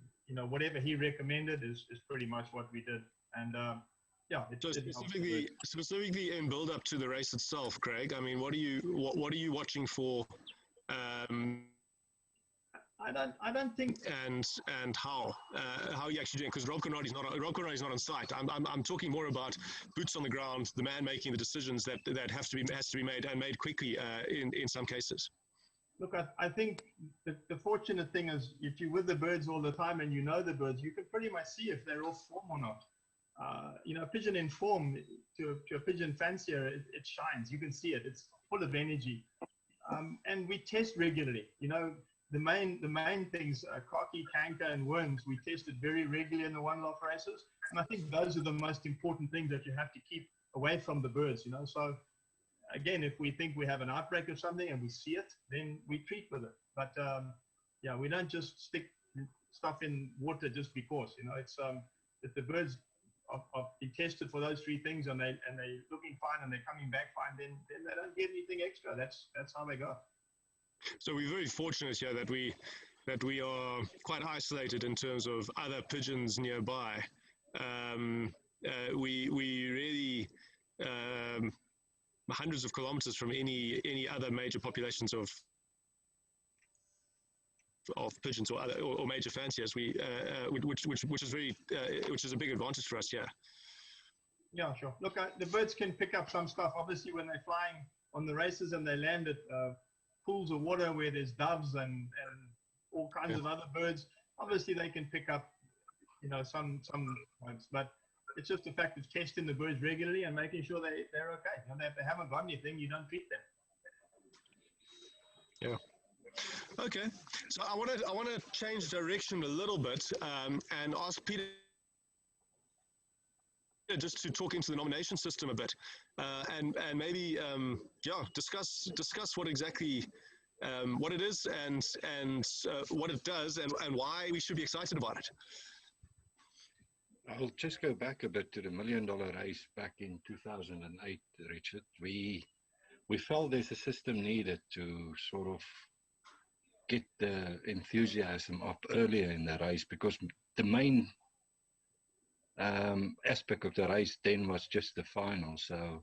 Whatever he recommended is pretty much what we did. And so specifically in build up to the race itself, Craig, I mean, what are you watching for? I don't think. And how are you actually doing? Because Rob Conradi is not on site. I'm talking more about boots on the ground, the man making the decisions that has to be made, and made quickly in some cases. Look, I think the fortunate thing is if you're with the birds all the time and you know the birds, you can pretty much see if they're off form or not. A pigeon in form to a pigeon fancier, it shines. You can see it. It's full of energy. And we test regularly. The main things, khaki, canker, and worms, we tested very regularly in the one-loft races. And I think those are the most important things that you have to keep away from the birds, So, again, if we think we have an outbreak of something and we see it, then we treat with it. But, we don't just stick stuff in water just because, It's if the birds are being tested for those three things and they're looking fine and they're coming back fine, then they don't get anything extra. That's how they go. So we're very fortunate here that we are quite isolated in terms of other pigeons nearby. We really hundreds of kilometers from any other major populations of pigeons or other or major fanciers. Which is very which is a big advantage for us. Yeah. Yeah, sure. Look, the birds can pick up some stuff. Obviously, when they're flying on the races and they land at pools of water where there's doves and all kinds of other birds, obviously they can pick up, some ones. But it's just the fact of testing the birds regularly and making sure they're okay. If they haven't got anything, you don't treat them. Yeah. Okay. So I want to change direction a little bit and ask Peter just to talk into the nomination system a bit, and maybe discuss what exactly what it is and what it does and why we should be excited about it. I'll just go back a bit to the $1 million race back in 2008, Richard. We felt there's a system needed to sort of get the enthusiasm up earlier in the race, because the main aspect of the race then was just the final. So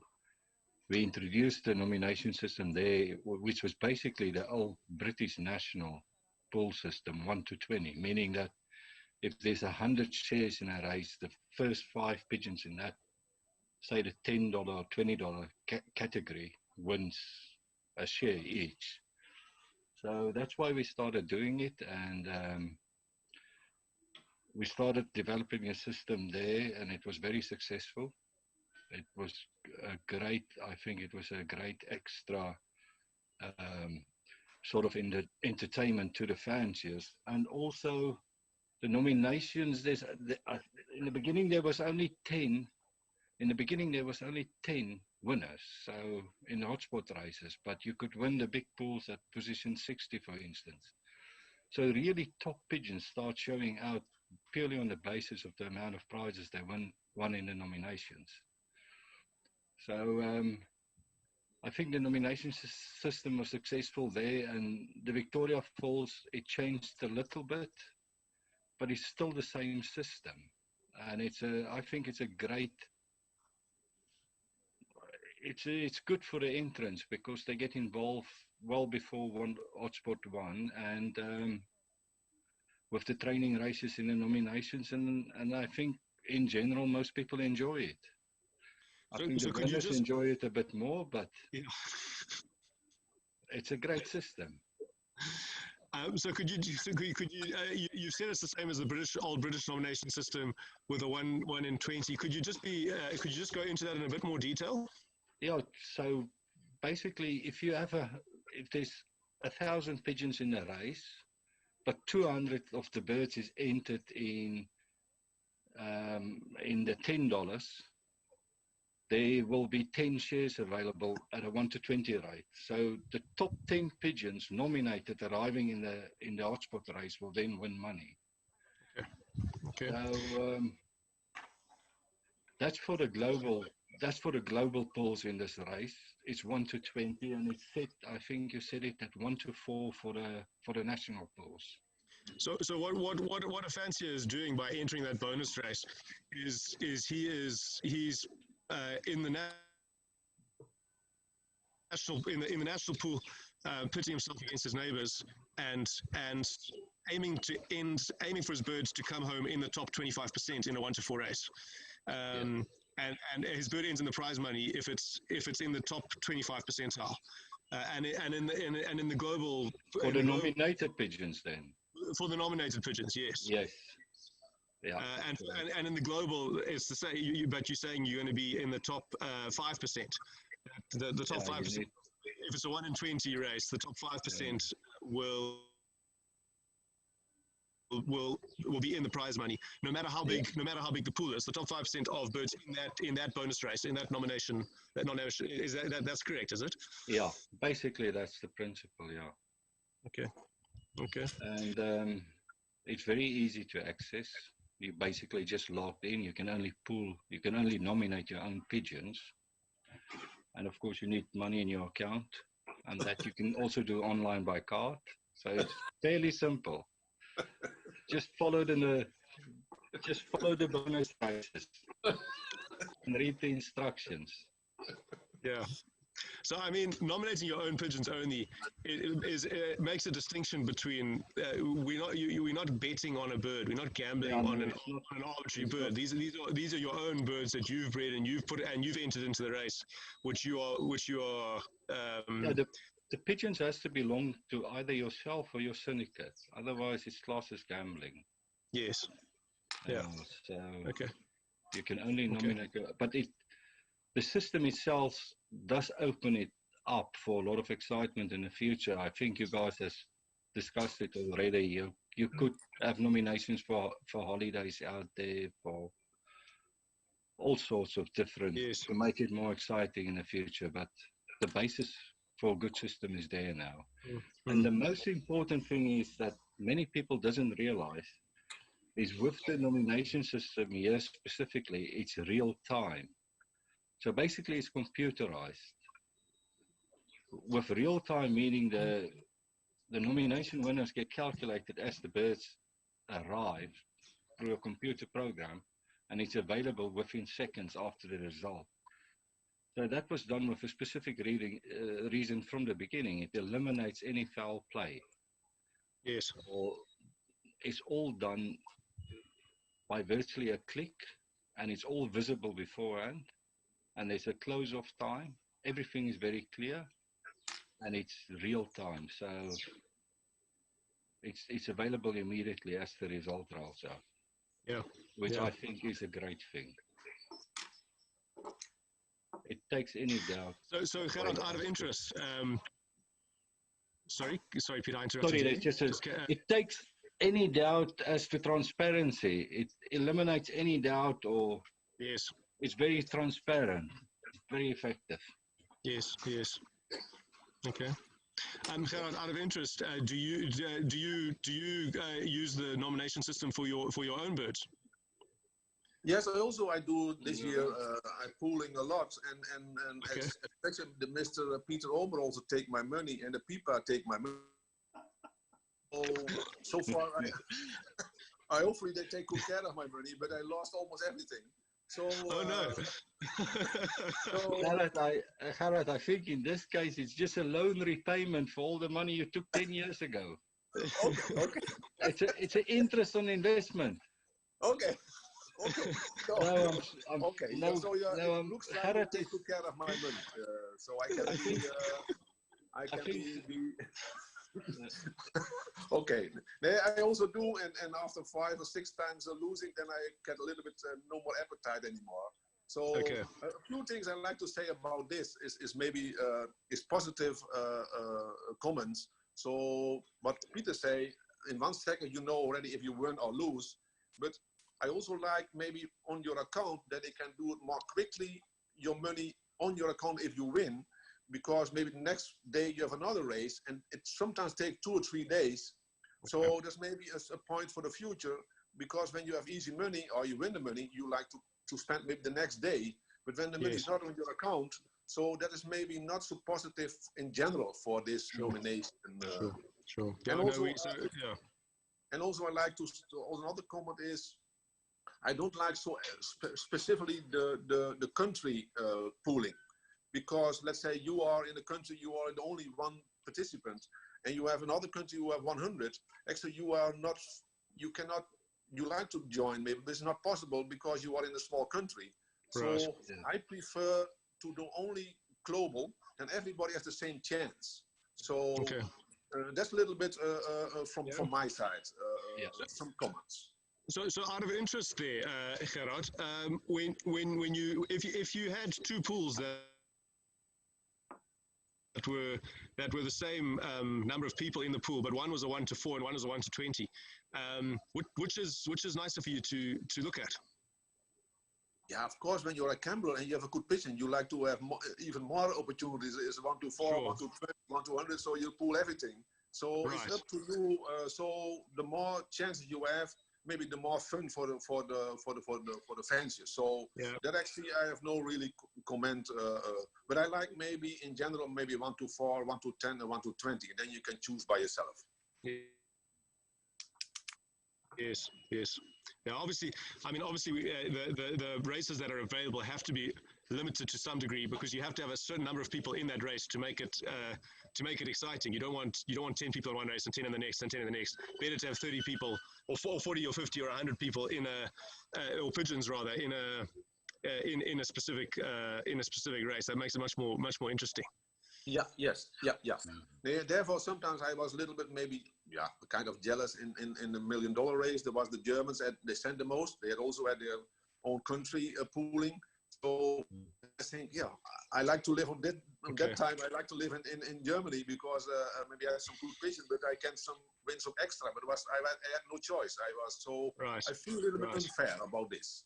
we introduced the nomination system there, which was basically the old British national pool system, 1 to 20, meaning that if there's 100 shares in a race, the first 5 pigeons in that, say the $10 or $20 category, wins a share each. So that's why we started doing it, and we started developing a system there, and it was very successful. It was a great, I think it was a great extra sort of in the entertainment to the fanciers. And also the nominations, in the beginning there was only 10. In the beginning there was only 10 winners, so in the hotspot races, but you could win the big pools at position 60, for instance. So really top pigeons start showing out purely on the basis of the amount of prizes they won in the nominations. So I think the nomination system was successful there, and the Victoria Falls, it changed a little bit, but it's still the same system. And I think it's a great, it's good for the entrants because they get involved well before hotspot 1, and with the training races in the nominations, and I think in general most people enjoy it. I think the winners enjoy it a bit more, but it's a great system. So could you you said it's the same as the old British nomination system with a 1 in 20. Could you just go into that in a bit more detail? Yeah. So basically, if there's 1,000 pigeons in the race, but 200 of the birds is entered in the $10, there will be 10 shares available at a 1 to 20 rate. So the top 10 pigeons nominated arriving in the hotspot race will then win money. Okay. So that's for the global pools in this race. It's 1 to 20, and it's set, I think you said it, at 1 to 4 for the national pools. So what a fancier is doing by entering that bonus race is he's in the national pool, pitting himself against his neighbours and aiming for his birds to come home in the top 25% in a 1 to 4 race. And his bird ends in the prize money if it's in the top 25 percentile. And in the global for the nominated pigeons then. For the nominated pigeons, yes. Yes. Yeah. And in the global, it's the same. But you're saying you're going to be in the top 5%. The top 5%. If it's a 1 in 20 race, the top 5% will be in the prize money, no matter how big the pool is. The top 5% of birds in that bonus race, in that nomination, is that's correct, is it? Yeah. Basically, that's the principle. Yeah. Okay. And it's very easy to access. You basically just logged in. You can only nominate your own pigeons. And of course you need money in your account, and that you can also do online by card. So it's fairly simple. Just follow the bonus races and read the instructions. Yeah. So I mean, nominating your own pigeons only it makes a distinction between we're not betting on a bird, we're not gambling on an arbitrary bird. These are your own birds that you've bred and you've entered into the race, which you are. Yeah, the pigeons has to belong to either yourself or your syndicate. Otherwise, it's classed as gambling. Yes. Yeah. So okay. You can only nominate, but the system itself does open it up for a lot of excitement in the future. I think you guys have discussed it already. You could have nominations for holidays out there, for all sorts of different, to make it more exciting in the future. But the basis for a good system is there now. And the most important thing is that many people doesn't realize is with the nomination system here specifically, it's real time. So basically it's computerized. With real time meaning the nomination winners get calculated as the birds arrive through a computer program, and it's available within seconds after the result. So that was done with a specific reason from the beginning. It eliminates any foul play. Yes. Or it's all done by virtually a click, and it's all visible beforehand, and there's a close-off time. Everything is very clear, and it's real time. So it's available immediately as the result rolls out. Yeah. Which I think is a great thing. It takes any doubt. So Gerard, out of interest, sorry, Peter, I interrupted. Sorry, it takes any doubt as to transparency. It eliminates any doubt, or it's very transparent. It's very effective. Yes. Okay. Gerard, out of interest, do you use the nomination system for your own birds? Yes, I do this year. I'm pooling a lot, and especially the Mr. Peter Ober also take my money, and the Pipa take my money. So far, I hopefully they take good care of my money, but I lost almost everything. So, Gerard, I think in this case it's just a loan repayment for all the money you took 10 years ago. Okay. It's an interest on investment. Okay. So, it looks like Gerard, they took care of my money, so I can be. Okay. I also do, and after 5 or 6 times losing, then I get a little bit no more appetite anymore. So a few things I like to say about this is maybe is positive comments. So what Peter say, in 1 second you know already if you win or lose, but I also like maybe on your account that they can do it more quickly, your money on your account if you win, because maybe the next day you have another race, and it sometimes takes 2 or 3 days. So there's maybe a point for the future, because when you have easy money or you win the money, you like to spend maybe the next day. But when the money is not on your account, so that is maybe not so positive in general for this nomination. Sure. And also I like to, another comment is, I don't like so specifically the country pooling, because let's say you are in a country, you are the only one participant, and you have another country who have 100. Actually, you like to join, maybe this is not possible because you are in a small country. Right. So I prefer to do only global, and everybody has the same chance. So that's a little bit from my side, some comments. So out of interest there, Gerard, if you had 2 pools that were the same number of people in the pool, but one was a 1 to 4 and one was a 1 to 20, which is nicer for you to look at? Yeah, of course, when you're a gambler and you have a good pigeon, you like to have even more opportunities. It's 1 to 4, 1 to 20, 1 to 100, so you pool everything. So it's up to you. So the more chances you have, maybe the more fun for the fanciers. So that actually I have no really comment. But I like maybe in general maybe 1 to 4, 1 to 10, and 1 to 20. And then you can choose by yourself. Yes. Yeah, obviously, the races that are available have to be limited to some degree because you have to have a certain number of people in that race to make it exciting. You don't want 10 people in one race and 10 in the next and 10 in the next. Better to have 30 people or 40 or 50 or 100 people in or pigeons rather in a specific race. That makes it much more interesting. Yeah, yes, yeah. Therefore, sometimes I was a little bit maybe, kind of jealous in the $1 million race. There was the Germans, they sent the most. They had also had their own country pooling. So I think, I like to live on that time. I like to live in Germany because maybe I have some good vision, but I can win some extra. But I had no choice. I feel a little bit unfair about this.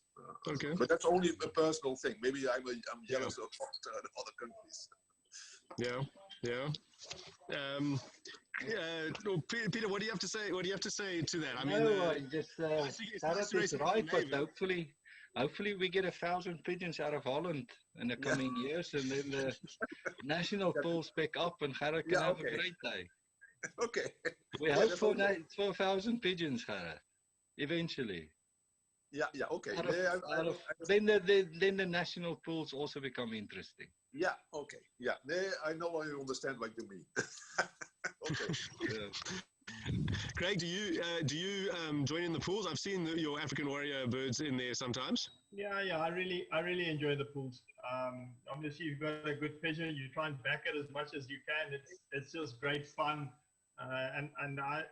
But that's only a personal thing. Maybe I'm jealous of the other countries. Peter, what do you have to say? What do you have to say to that? I mean, Sarah is right, but hopefully we get 1,000 pigeons out of Holland in the coming years, and then the national pulls back up, and Gerrit can have a great day. Okay. We hope for 1,000 pigeons, Gerrit, eventually. Yeah, okay. Then the national pools also become interesting. Yeah, okay. Yeah, I know, I understand what you mean. Okay. Craig, do you join in the pools? I've seen your African warrior birds in there sometimes. Yeah. I really enjoy the pools. Obviously, you've got a good pigeon. You try and back it as much as you can. It's just great fun. And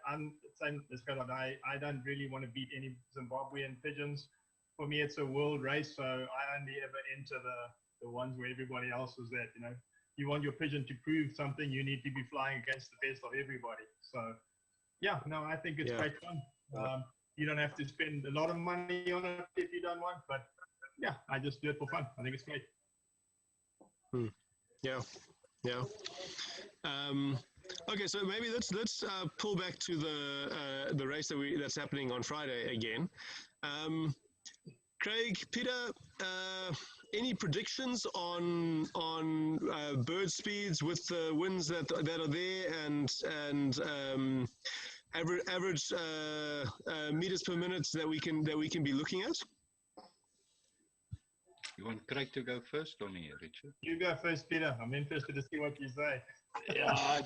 I'm saying this kind of I don't really want to beat any Zimbabwean pigeons. For me, it's a world race, so I only ever enter the ones where everybody else is at. You want your pigeon to prove something, you need to be flying against the best of everybody. So, I think it's great fun. You don't have to spend a lot of money on it if you don't want, but I just do it for fun. I think it's great. Yeah. Okay, so maybe let's pull back to the race that's happening on Friday again. Craig, Peter, any predictions on bird speeds with the winds that are there and average meters per minute that we can be looking at? You want Craig to go first or me, Richard? You go first, Peter. I'm interested to see what you say. Yeah, I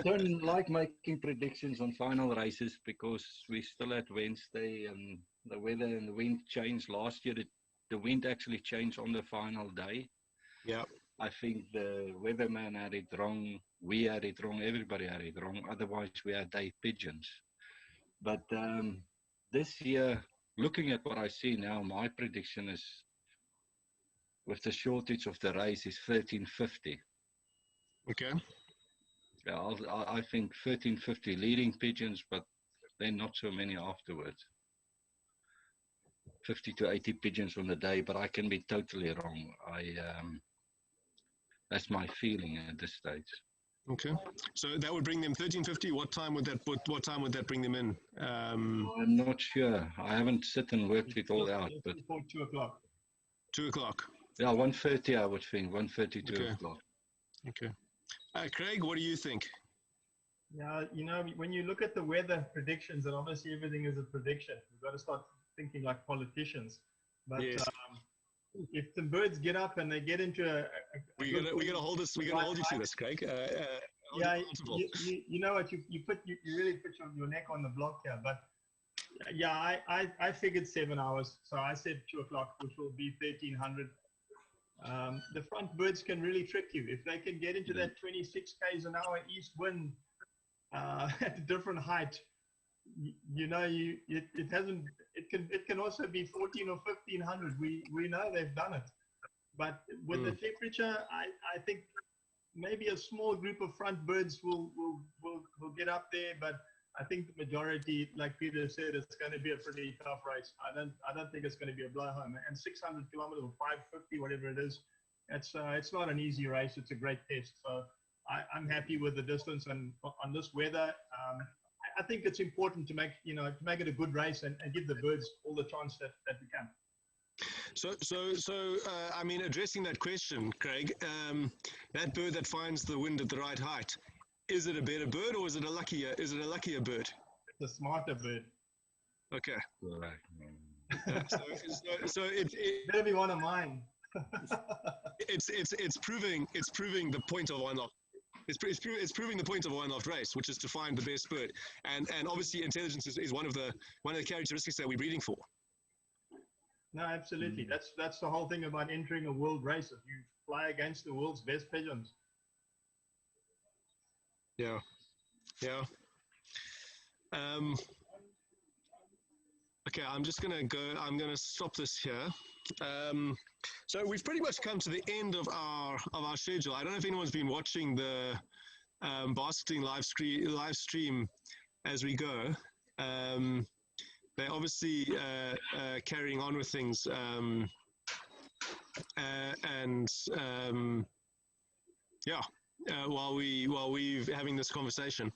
don't like making predictions on final races because we still at Wednesday and the weather and the wind changed last year. The wind actually changed on the final day. Yeah, I think the weatherman had it wrong. We had it wrong. Everybody had it wrong. Otherwise, we had day pigeons. But this year, looking at what I see now, my prediction is, with the shortage of the race, is 1350. Okay. Yeah, I think 1350 leading pigeons, but then not so many afterwards. 50 to 80 pigeons on the day, but I can be totally wrong. That's my feeling at this stage. Okay, so that would bring them 1350. What time would that bring them in? I'm not sure. I haven't sit and worked it all out. But 2 o'clock. 2 o'clock. Yeah, 1:30. I would think 1:30, 2 o'clock. Okay. Craig, what do you think? Yeah, when you look at the weather predictions, and obviously everything is a prediction, we've got to start thinking like politicians. But yes. If the birds get up and they get into we're gonna hold this. We're gonna hold you to this, Craig. You know what? You really put your neck on the block here. But I figured 7 hours, so I said 2 o'clock, which will be 1300. The front birds can really trick you if they can get into that 26 k's an hour east wind at a different height. It can also be 14 or 1500. We know they've done it, but with the temperature, I think maybe a small group of front birds will get up there, but I think the majority, like Peter said, it's going to be a pretty tough race. I don't think it's going to be a blow home. And 600 kilometers or 550, whatever it is, it's not an easy race. It's a great test. So I'm happy with the distance, and on this weather, I think it's important to make it a good race and give the birds all the chance that we can. So I mean, addressing that question, Craig, that bird that finds the wind at the right height, is it a better bird or is it a luckier bird? It's a smarter bird. Okay. Right. So Better be one of mine. it's proving the point of one-off. It's proving the point of a one-off race, which is to find the best bird, and obviously intelligence is one of the characteristics that we're breeding for. No, absolutely. That's the whole thing about entering a world race. If you fly against the world's best pigeons. Yeah. Okay, I'm gonna stop this here. So we've pretty much come to the end of our schedule. I don't know if anyone's been watching the basketing live stream as we go. They're obviously carrying on with things, while we're having this conversation.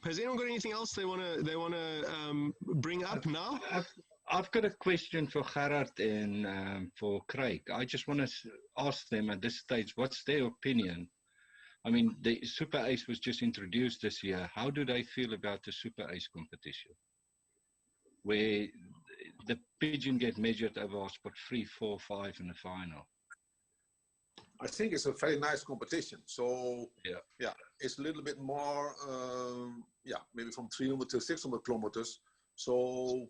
Has anyone got anything else they wanna bring up now? I've got a question for Gerard and for Craig. I just want to ask them at this stage, what's their opinion? I mean, the Super Ace was just introduced this year. How do they feel about the Super Ace competition, where the pigeon get measured over spot 3, 4, 5 in the final? I think it's a very nice competition. So yeah, it's a little bit more, maybe from 300 to 600 kilometers. So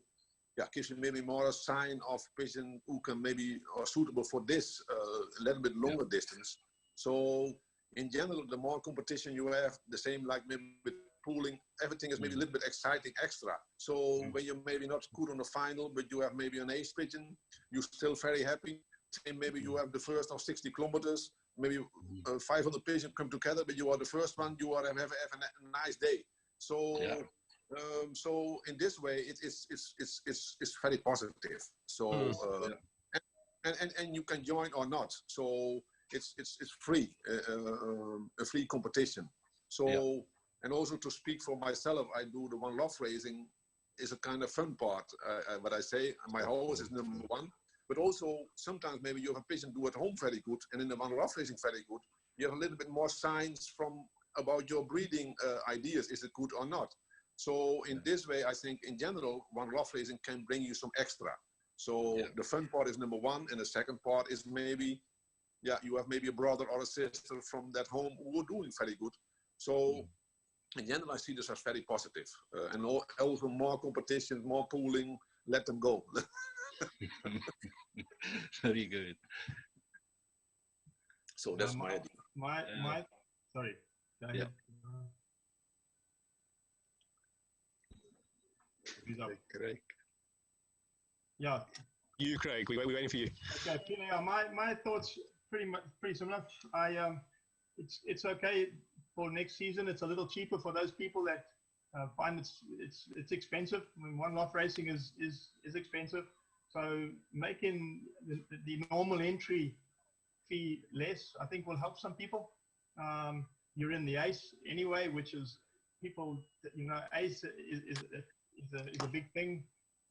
yeah, gives you maybe more a sign of pigeon who can maybe are suitable for this a little bit longer distance. So in general, the more competition you have, the same like maybe with pooling, everything is maybe a little bit exciting extra. So when you're maybe not good on the final, but you have maybe an ace pigeon, you're still very happy. And maybe you have the first of 60 kilometers, maybe 500 pigeons come together, but you are the first one, you are have a nice day. So so in this way, it's very positive. So and you can join or not. So it's free, a free competition. So and also to speak for myself, I do the one love racing is a kind of fun part. What I say, my horse is number one. But also sometimes maybe you have a pigeon do at home very good, and in the one love racing very good. You have a little bit more signs from about your breeding ideas. Is it good or not? So in this way, I think in general, one love racing can bring you some extra. So the fun part is number one, and the second part is maybe, you have maybe a brother or a sister from that home who are doing very good. So in general, I see this as very positive. And also more competition, more pooling, let them go. Very good. So that's my idea. Sorry. Go ahead. Craig. Yeah. You, Craig. We're waiting for you. Okay. My thoughts pretty similar. It's okay for next season. It's a little cheaper for those people that find it's expensive. I mean, one love racing is expensive. So making the normal entry fee less, I think, will help some people. You're in the ace anyway, which is people, ace is a big thing,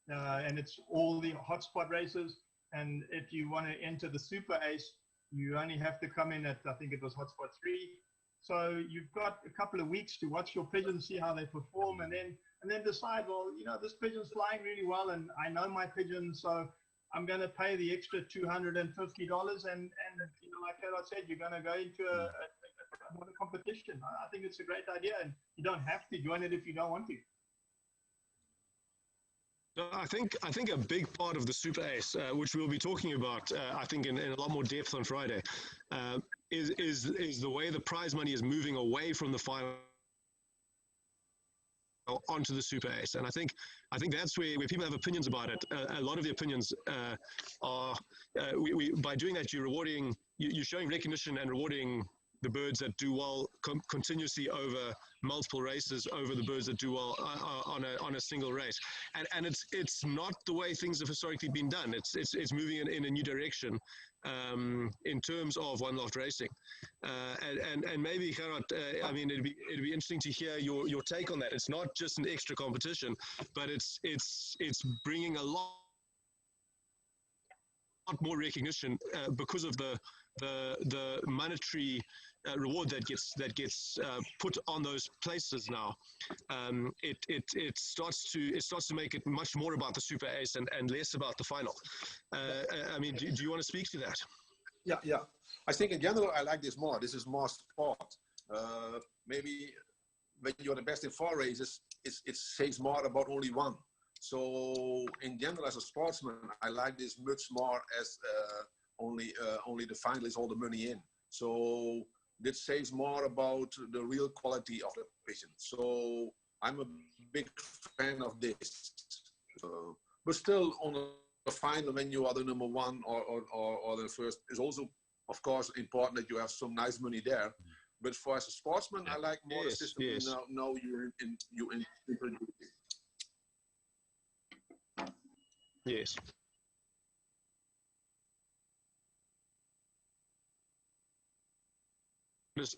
and it's all the hotspot races. And if you want to enter the super ace, you only have to come in at, I think it was hotspot 3. So you've got a couple of weeks to watch your pigeons, see how they perform, and then decide, well, this pigeon's flying really well, and I know my pigeon, so I'm going to pay the extra $250, and like I said, you're going to go into another competition. I think it's a great idea, and you don't have to join it if you don't want to. I think a big part of the Super Ace, which we'll be talking about, I think in a lot more depth on Friday, is the way the prize money is moving away from the final onto the Super Ace. And I think that's where people have opinions about it. A lot of the opinions are by doing that, you're showing recognition and rewarding the birds that do well continuously over multiple races, over the birds that do well on a single race, and it's not the way things have historically been done. It's moving in a new direction in terms of one loft racing, and maybe Gerard, I mean, it'd be interesting to hear your take on that. It's not just an extra competition, but it's bringing a lot more recognition because of the monetary reward that gets put on those places now. It starts to make it much more about the Super Ace and less about the final. I mean, do you want to speak to that? Yeah. I think in general I like this more. This is more sport. Maybe when you're the best in 4 races, it says more about only one. So in general, as a sportsman, I like this much more as only the finalists all the money in. So this says more about the real quality of the patient. So I'm a big fan of this. But still, on the final, when you are the number 1 or the first, is also, of course, important that you have some nice money there. But for as a sportsman, I like more the system now you introduce it. Yes.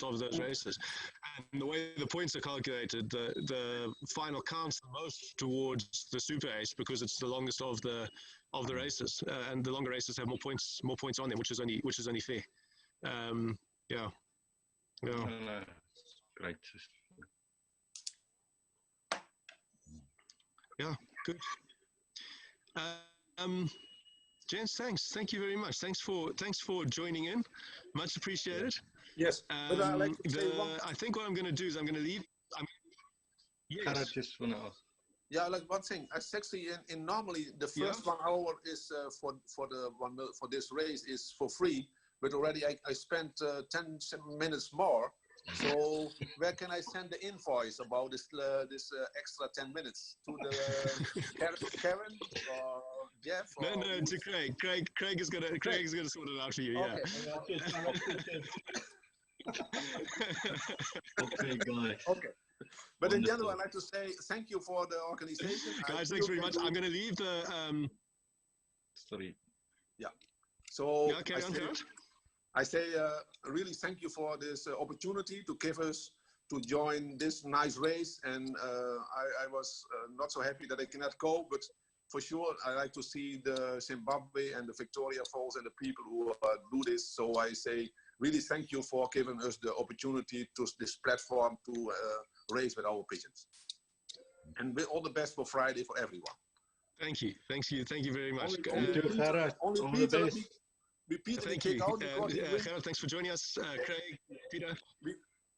Of those races, and the way the points are calculated, the final counts the most towards the Super Ace because it's the longest of the races, and the longer races have more points on them, which is only fair. Yeah. Great. Yeah, good. Gents, thank you very much. Thanks for joining in. Much appreciated. Yes. But I like to say I think what I'm going to do is I'm going to leave. Yes. I just want to ask. Yeah, like one thing. Actually, in normally the first 1 hour is for this race is for free, but already I spent 10 minutes more. So where can I send the invoice about this extra 10 minutes to the Karen or Jeff? Or no, to Craig. Craig is gonna sort it out for you. Okay. Okay, guys. Okay. But in general, I'd like to say thank you for the organization. Guys, thanks very much. I'm going to leave the... Sorry. Yeah. So okay, I say really thank you for this opportunity to give us to join this nice race. And I was not so happy that I cannot go, but for sure, I like to see the Zimbabwe and the Victoria Falls and the people who do this. So I say really thank you for giving us the opportunity to this platform to race with our patients. And all the best for Friday for everyone. Thank you very much. Only Peter, thank you. Gerard, thanks for joining us. Craig, Peter.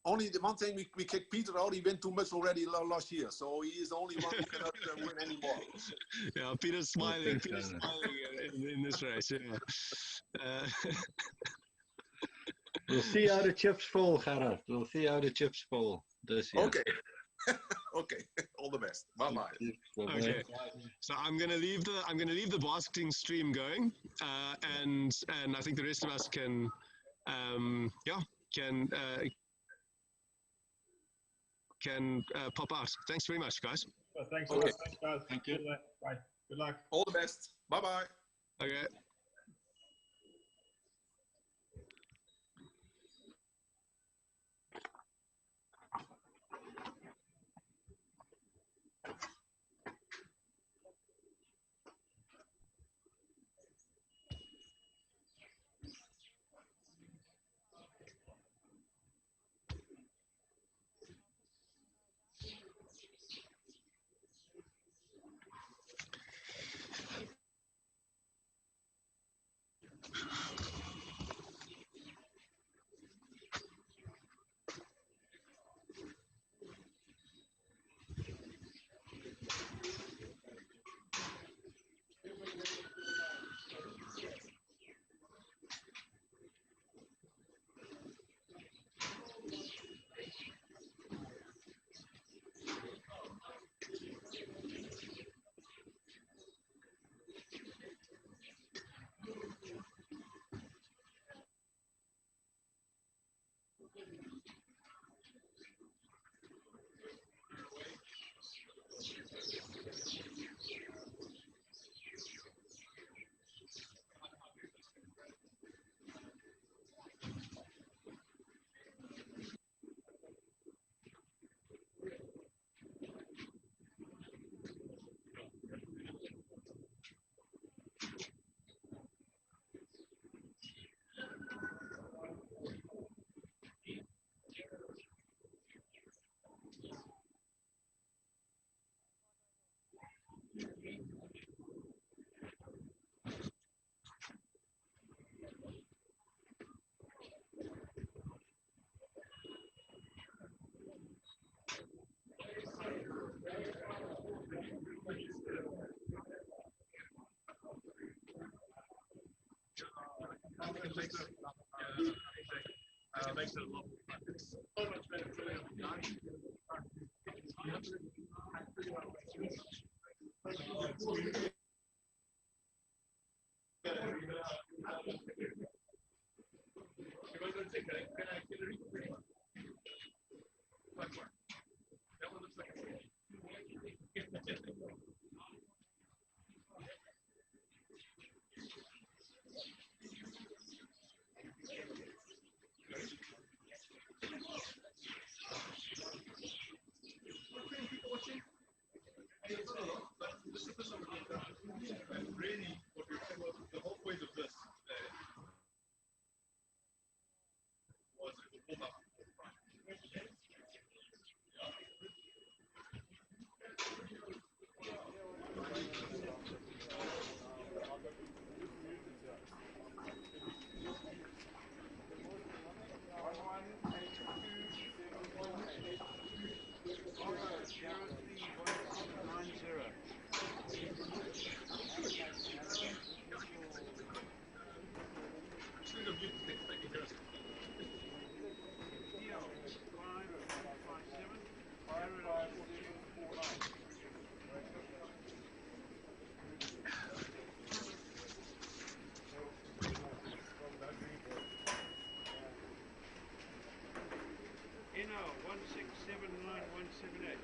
Only the one thing we kicked Peter out. He went too much already last year, so he is the only one who cannot win anymore. Yeah, Peter's smiling. Peter's smiling in this race. Yeah. We'll see how the chips fall, Gerard. We'll see how the chips fall this year. Okay. Okay. All the best. Bye-bye. Okay. So I'm gonna leave the basketing stream going, and I think the rest of us can pop out. Thanks very much, guys. Thanks, okay. Thanks, guys. Thank you. Bye. Good luck. All the best. Bye-bye. Okay. makes it a lot more fun. It's so much better feeling on the gun. Really, the whole point of this was the warm-up. NO 1679178.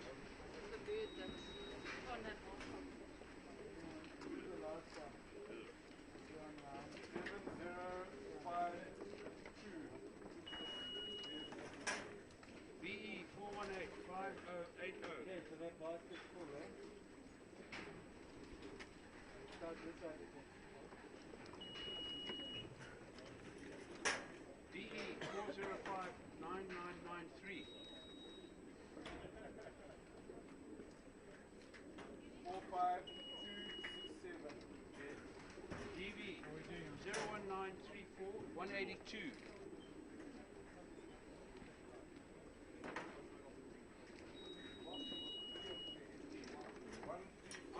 BE 4185080. Okay, so that basket's full, right? Start this side again. DE 4059993. 45267. DV 01934 182.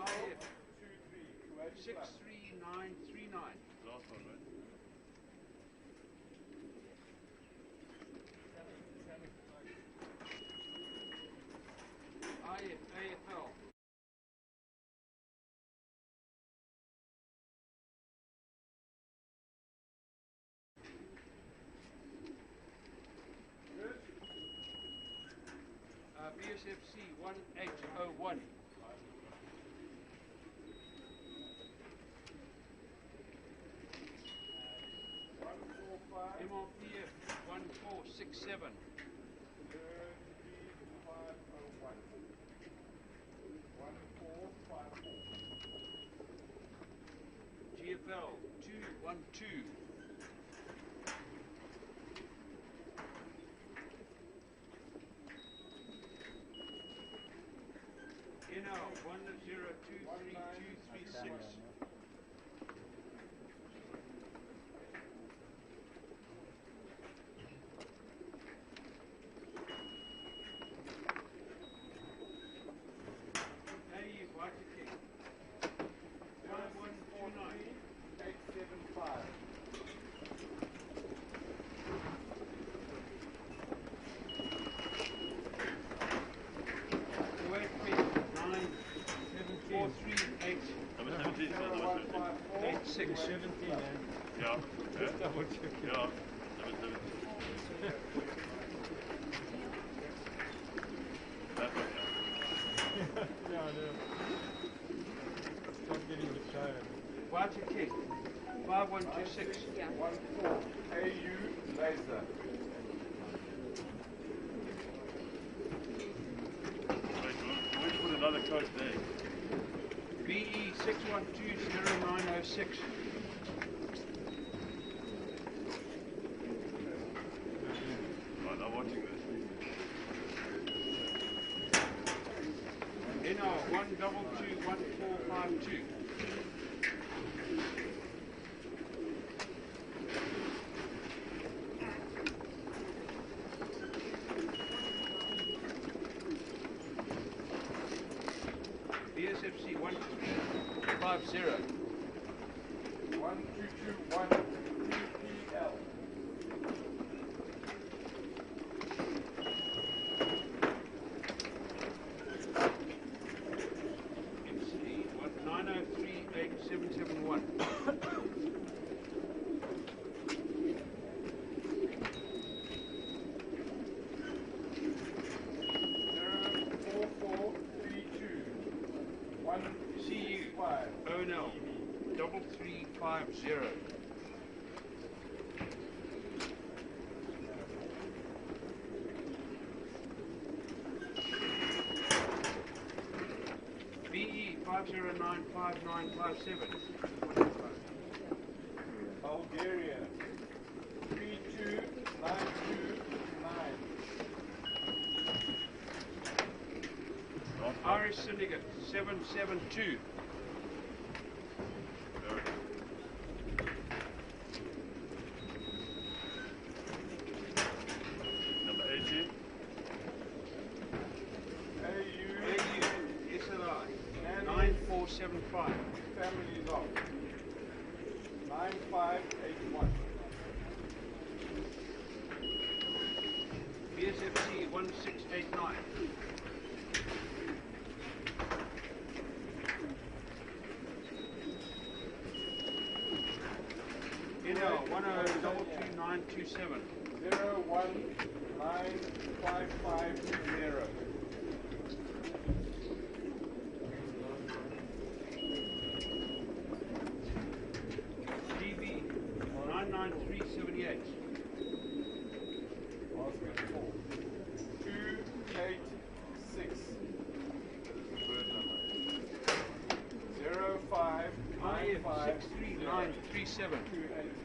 IF 63939. Last one, right? IF AFL. BSFC 1801. MRPF 1467. GFL 212. NO 1023236. Hey, Water King. 1129. 875. Kuwait 9 438 Number 17 is another one. 8617. Yeah. Just double check. Yeah. Number 17. That one, yeah. Yeah, I know. Stop getting the show. Water King 5126. 14 AU laser. Wait, we'll put another code there. BE 6120906. Right, I'm watching this. NO 1221452. BSFC 1350. 1221. What, 9038771. CU. Oh no. 3350. BE 5095957. Bulgaria 32929. Irish Syndicate 772. Number 80. AU SLI 9475. family log 9581. BSFC 1689. NL 1022927. 019550. DB 99378. Oscar 286. Bird number. 0595 63937. 286.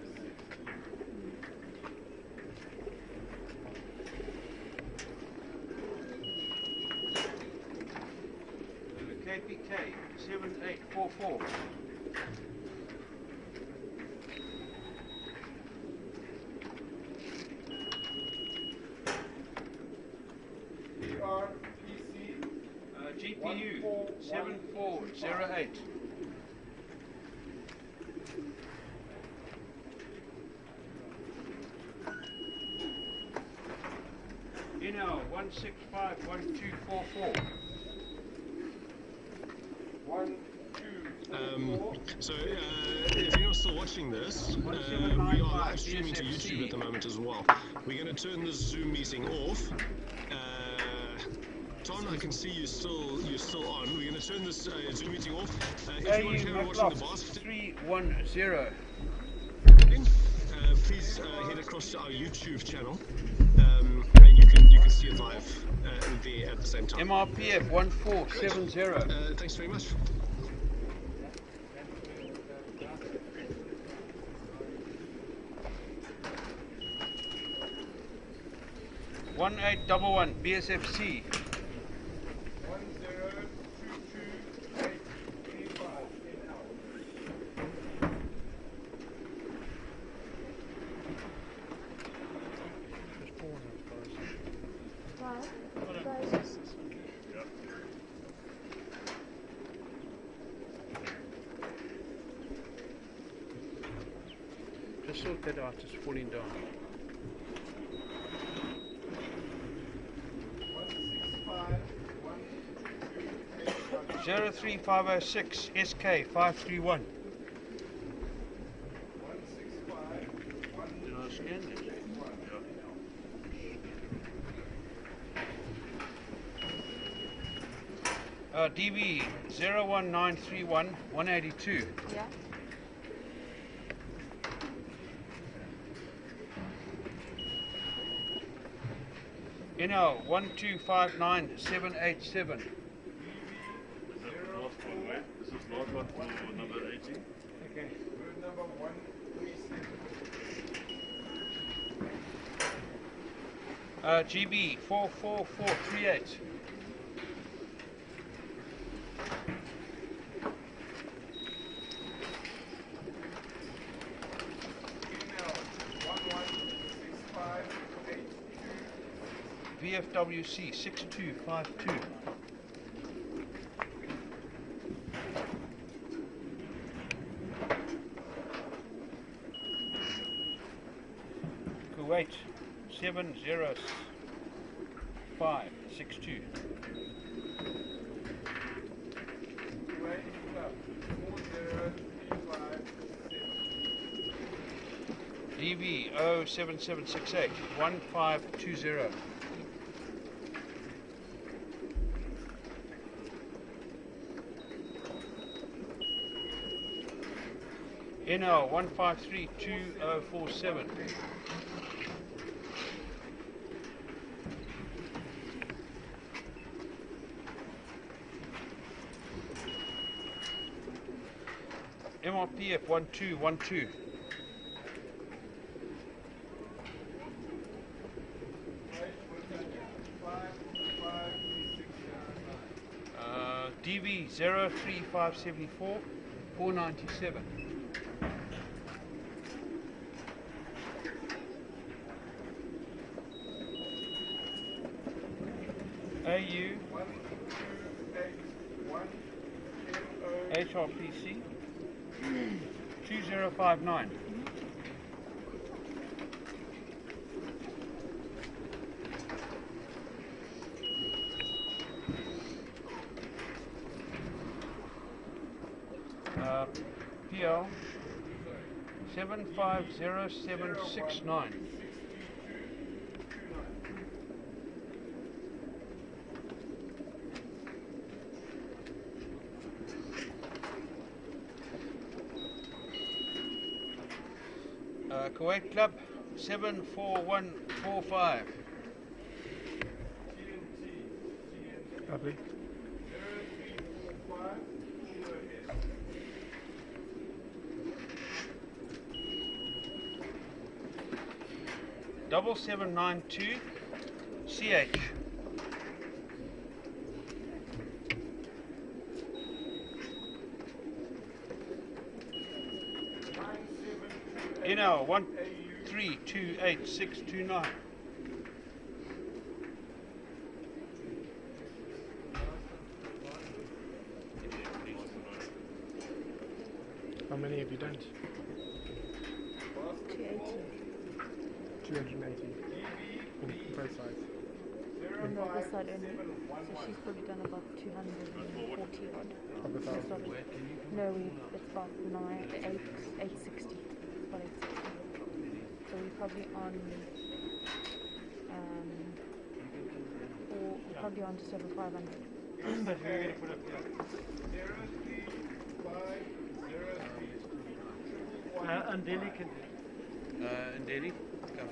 KPK 7844. PRPC GPU 7408. NL 1651244. 1244. So, if you're still watching this, we are live streaming to YouTube at the moment as well. We're going to turn this Zoom meeting off. Ton, I can see you're still on. We're going to turn this Zoom meeting off. If you want to carry watching the basket, 310. please head across to our YouTube channel. And you can see it live there at the same time. MRPF 1470. Thanks very much. One 1811 BSFC. 10228. Just sort that out, it's falling down. 03506 SK 531. Did I scan it? DB 01931 182. Yeah. NL 1259787. Is that the last one, right? This is last one for number 80. Okay. Bird number 137. GB 44438. VFWC 6252. Kuwait 70562. DV 07768 1520. NL 1532047. MRPF 1212. DV 03574 497. AU HRPC 2059. PL 750769. Kuwait Club 74145. Lovely. Double 792 CH. NL 1328629. How many have you done? 280. On both sides. On the other side only. So she's probably done about 240 odd. Of the That's 1,000. not- No, it's about 860. About 860. So we're probably on, we're probably on just over 500. But we're going to put up here. And Delhi can And Delhi? Go.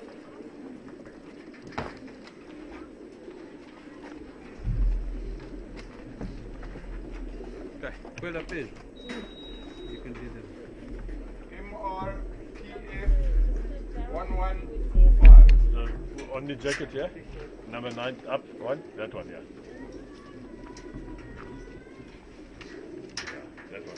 Okay, pull up in. You can do that. MRPF 1145. On the jacket, yeah? Number 9 up, one? That one, yeah. Yeah, that one.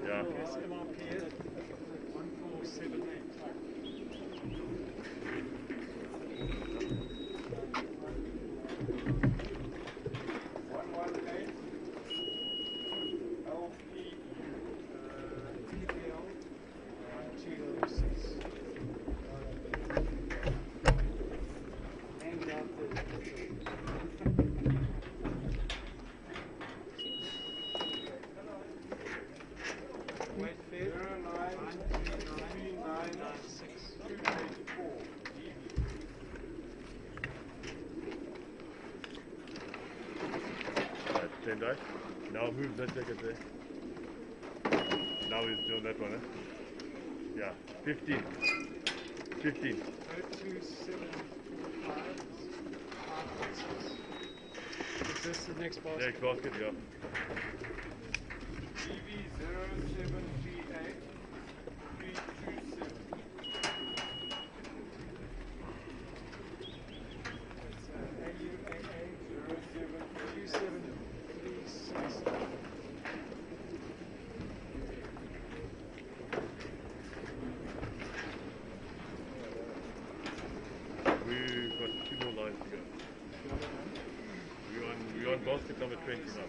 Yeah. MRPF 1478. Right, 10 die. Now move that jacket there. Now he's doing that one, eh? Yeah, 15. 15. 275. Is this the next basket? Next basket, yeah. DV 0738 327. AUAA 2736. We've got 2 more lines to go. We're on basket number 20 now.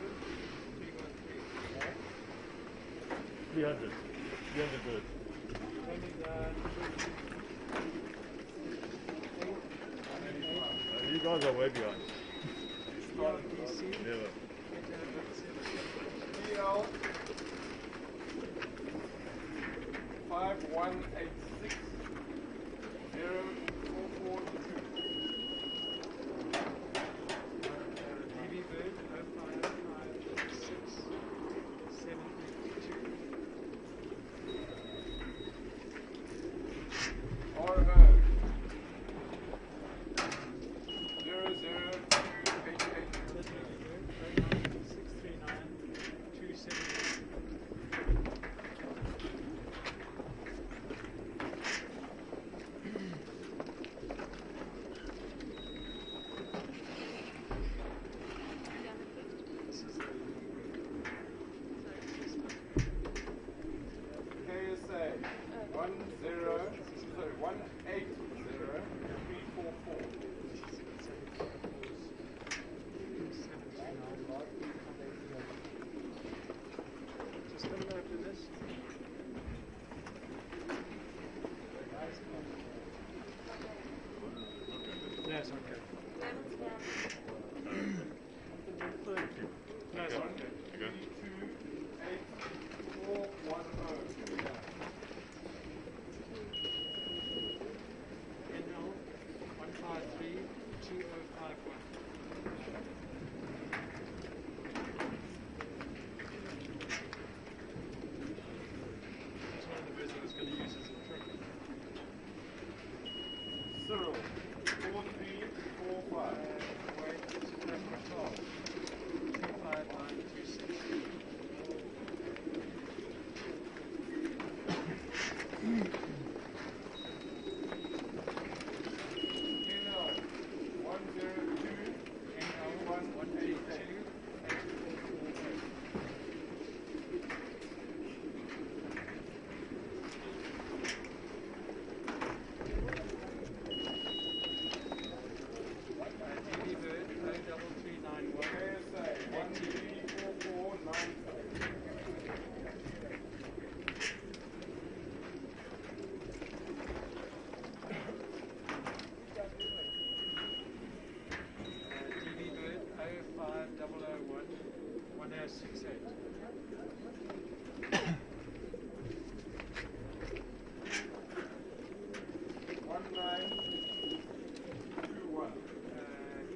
300. 300 birds. You guys are way behind. Never. PL 5186 0442. DB bird 0556 752. RO 1921.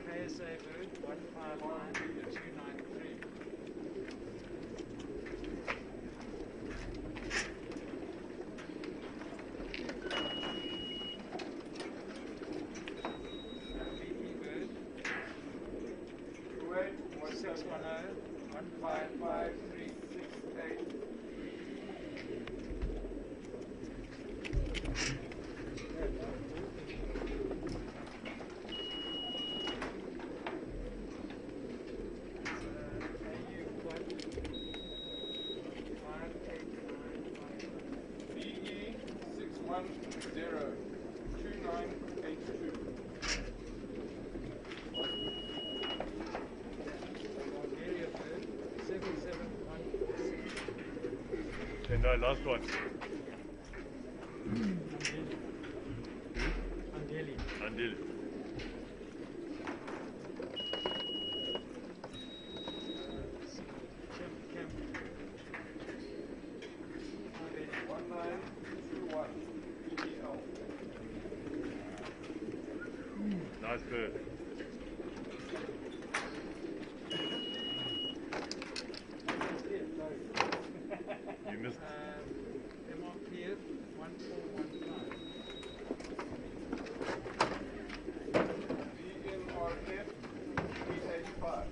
KSA bird 159293. VE bird 610 155368. And last one. Andeli. Nice bird. You missed. MRPF 1415. VNRF 385.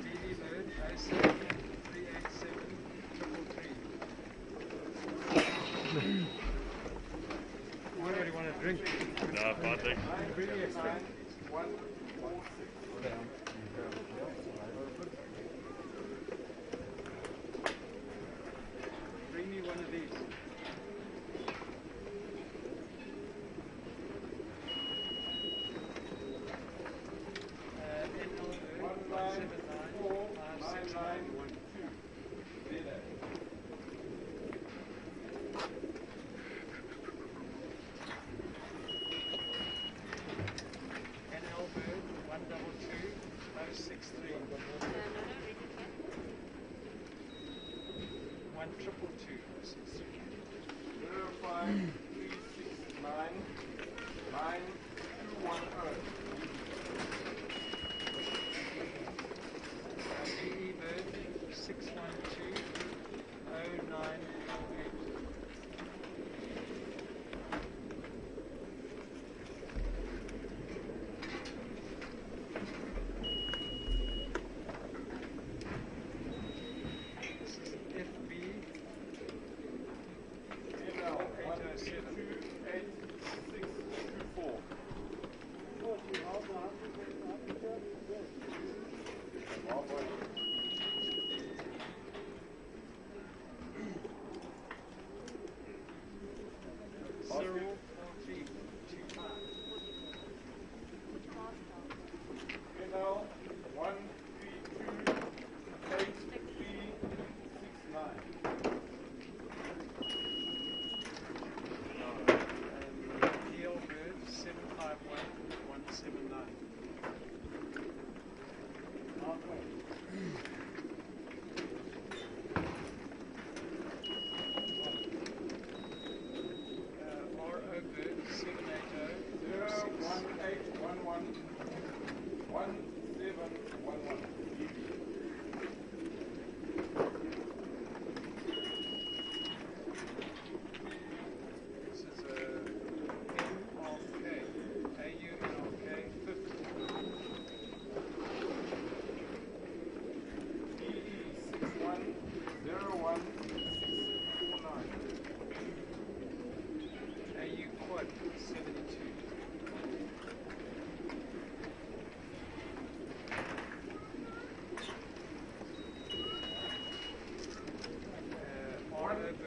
DD bird 07 387 333. Anybody want a drink? Nah, Patrick. Really expensive. Bring me one of these.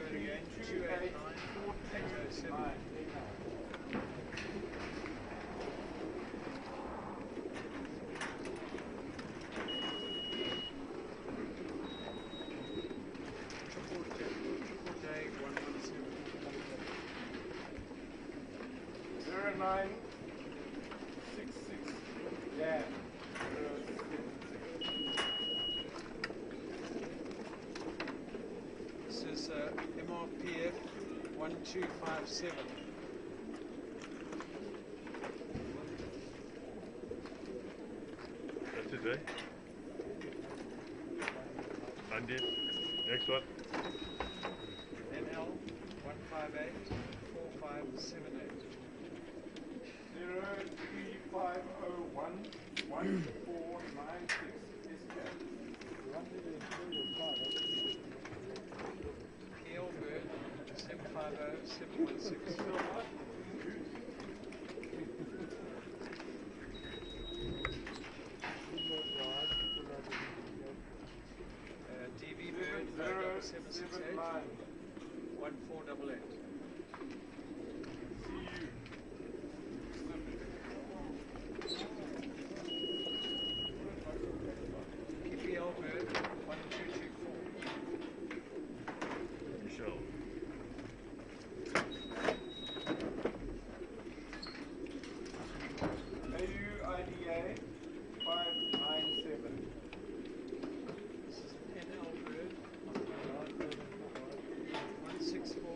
that again. 289. Yeah. This is MRPF 1257. That's it, eh? And then, next one. NL 158 4578. 03501 1496 KL Bird 750 716. DV Bird 768 1488. PPL Bird 1224. Michelle. AUIDA 597. This is NL Bird 164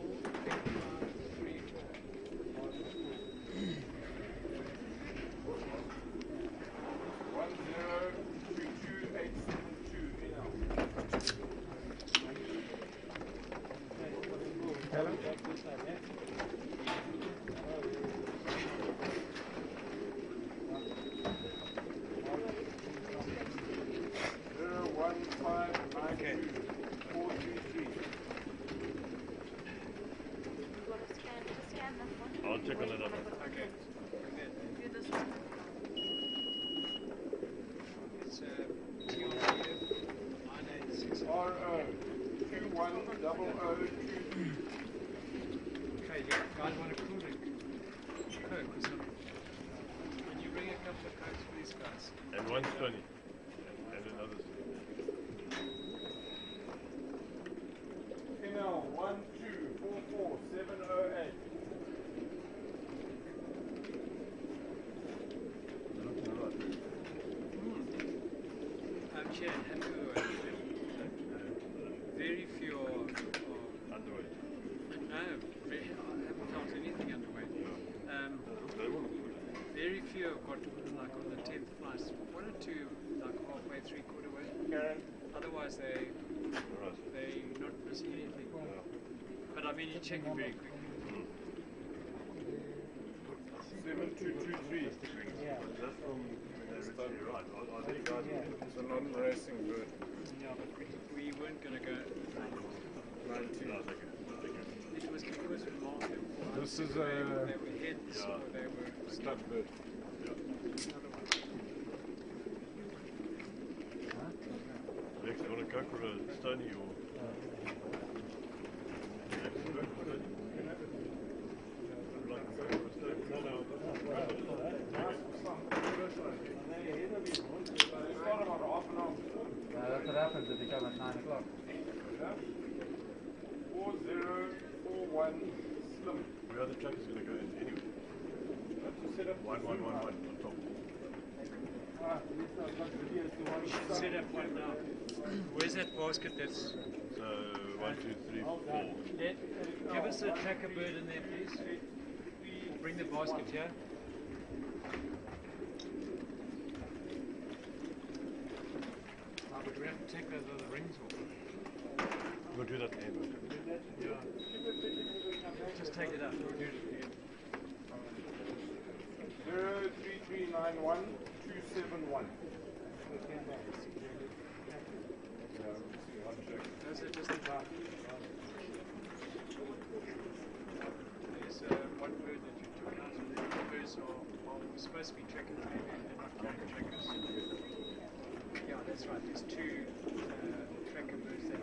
Okay. 433. I'll check on another. Okay. Do this one. It's TLDF 986. RO 210023. Okay, you guys want a cool drink? Coke or something? Can you bring a couple of Cokes for these guys? And one Stony. And another Stony. NL 1244708. Chair, very few are Underweight. no, very, I haven't felt anything underweight. Very few have got like on the 10th flight, one or two like halfway, three-quarter way. Otherwise they not missing anything. But I mean you check it very quickly. 7223. That's from you're right. Are they guys? It's a non-racing bird. Yeah, but we weren't going to go 19. No, thank you. it was because we marked them for us. This is They a were heads or they were stud bird. another one. Lex, you want to go for a Stony or? That's what happens if you come at 9 o'clock. 4041 Slim. Where the track is going to go in anyway. Set up 1111 on top. We should set up one now. Where's that basket that's... So 1, 2, 3, 4. Give us a tracker bird in there, please. Bring the basket here. But we have to take those other rings off. We'll do that at the end. Yeah. Just take it out. We'll do it again. 03391 271. Those are just the back. There's one bird that you took out, and the birds are supposed to be trackers, maybe they're not trackers. Yeah, that's right. There's two tracker birds that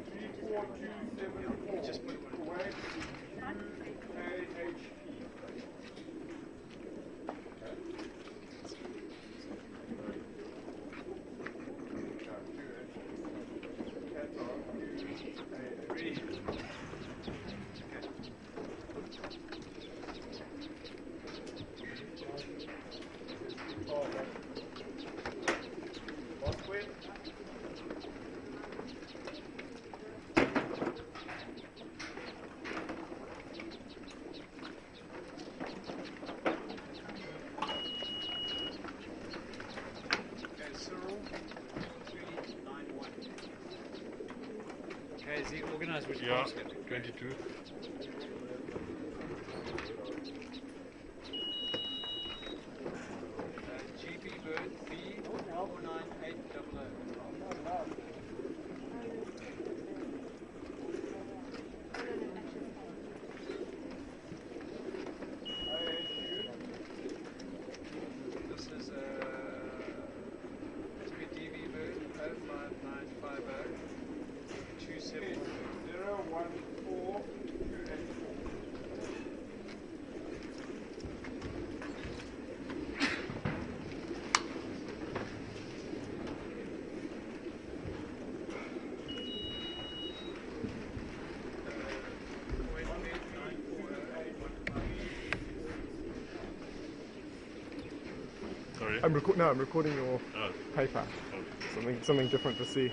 you just put one away. knows which Yeah, basket? 22. GB Bird B49800. This is a DV Bird 05950 Sorry? I'm recording your paper. Something different to see.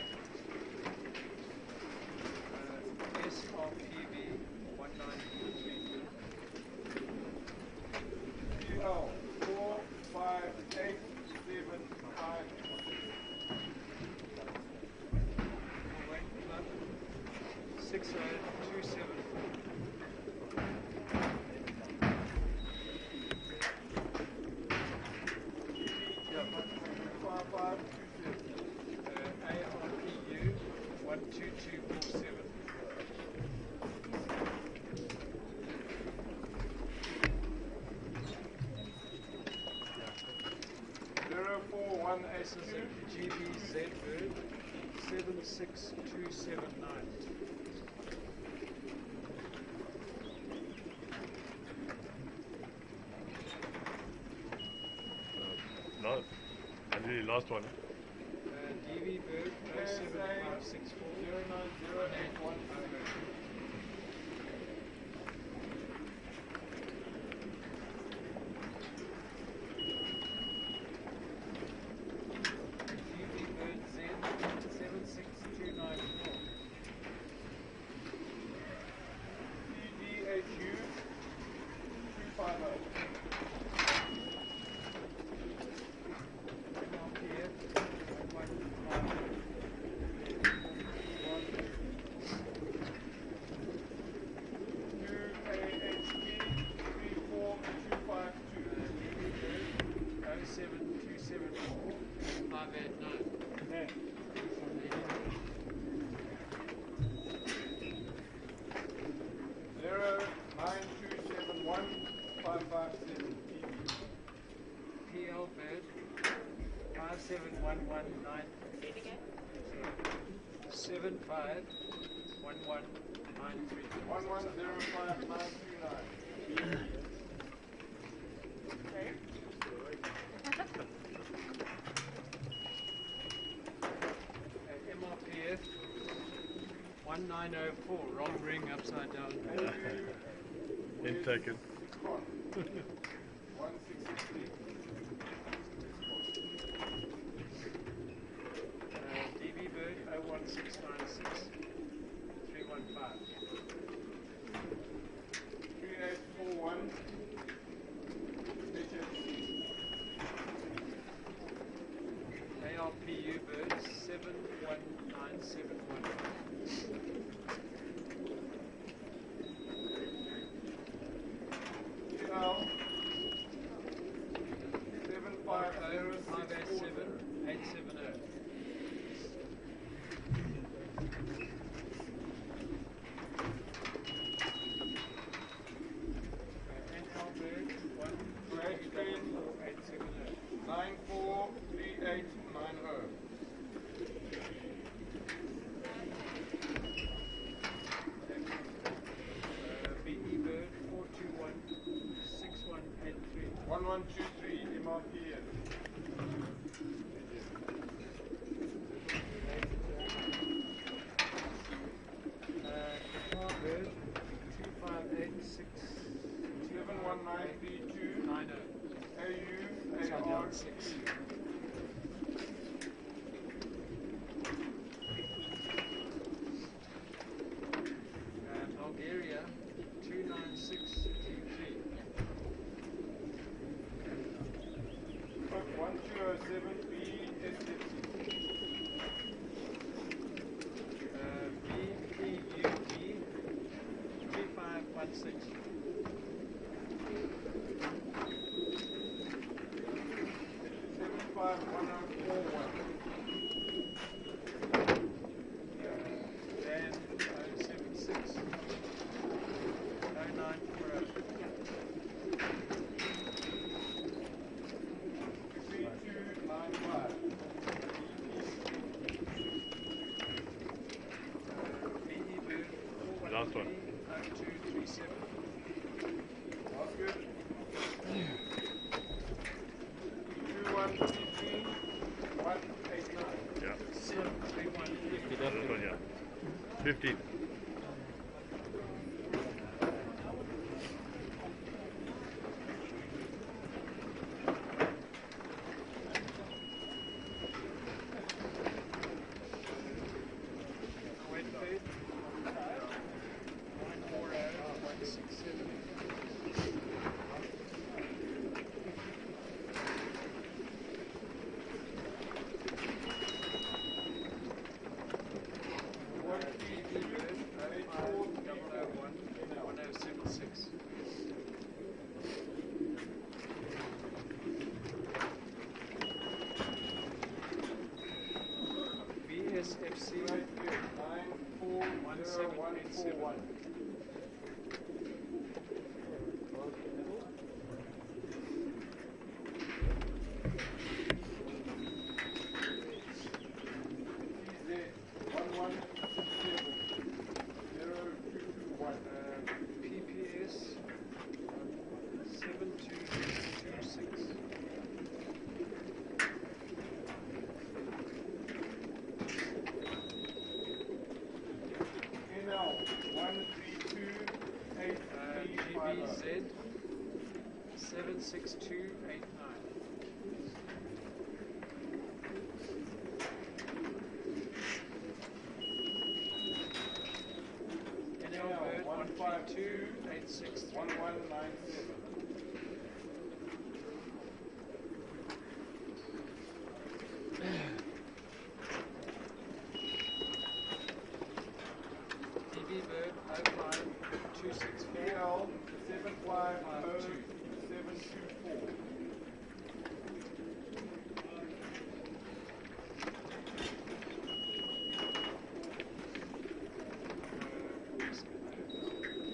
SRPB 1933. PL 45875. 60274. ARPU 12247. This is a GBZ Bird 76279. No. And the last one. DV Bird 07564 PL Bird 57119 751193 110593. MRPF 1904, wrong ring upside down. In taken. 163. DB Bird 01696 315. 3841. ARPU Bird 71971. PL 7505870. NL Bird 13870. 943890. BE Bird 4216183. 1123 MRPF. Qatar Bird 2586 71932. 90. Upside AU down 6. 6. Bulgaria 29623. Dan 076 0940. Last one. 0237. Oscar. 2133 189. Yeah. 731. That one, yeah. 15. Wait, paid. 940167. VSFC 940141. PPS 7226. NL 1328350. GBZ 76289. NL Bird 152863. 1197. DB Bird 05264. NL 750724.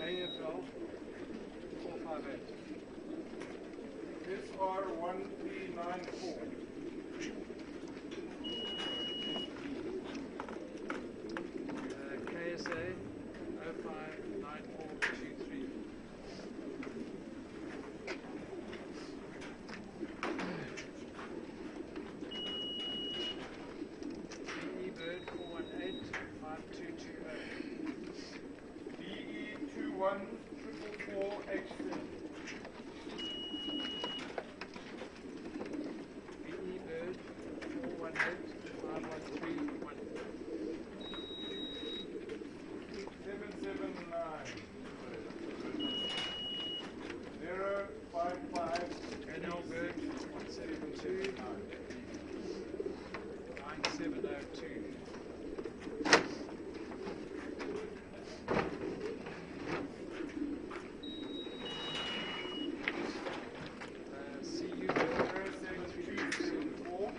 AFL 458. SR 1394. KSA 059423. DE Bird 418 5220. DE 21444X7. BE Bird 418 5131. 779 055 NL Bird 172 9702. CU Bird 7274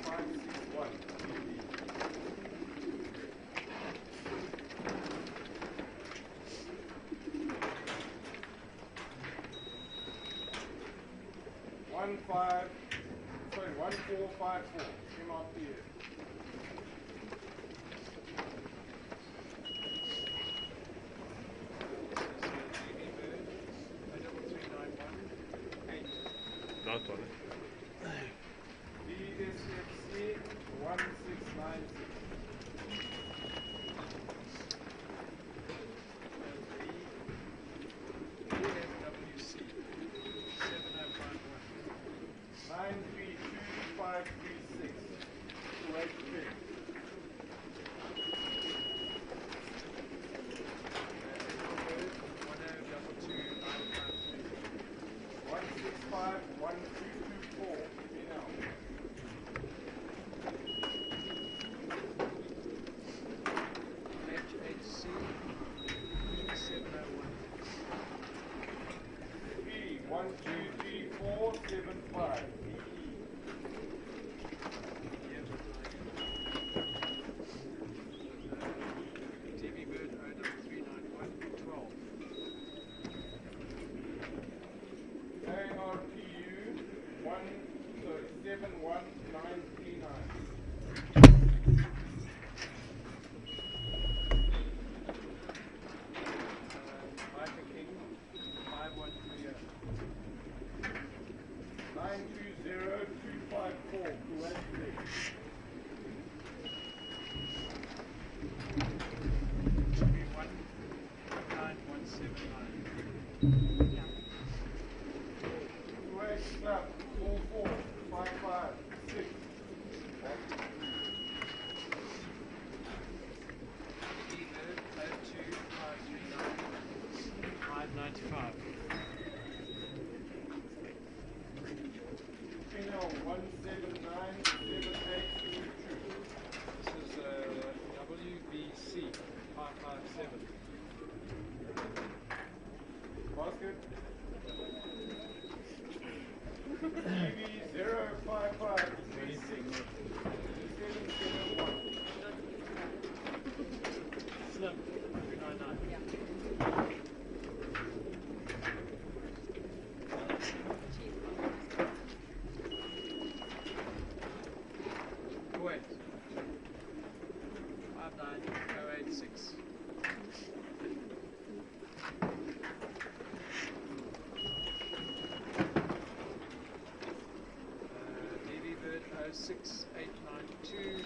561. 1454. Came off the air. Last one. BSFC 1696. WC 7051. 932536. Club 44556. Bird 02539 595. Female 1797832. This is WBC 557. Basket. TV 05536 771. Slim 299. Yeah. Wait. 59086. DB Bird 06892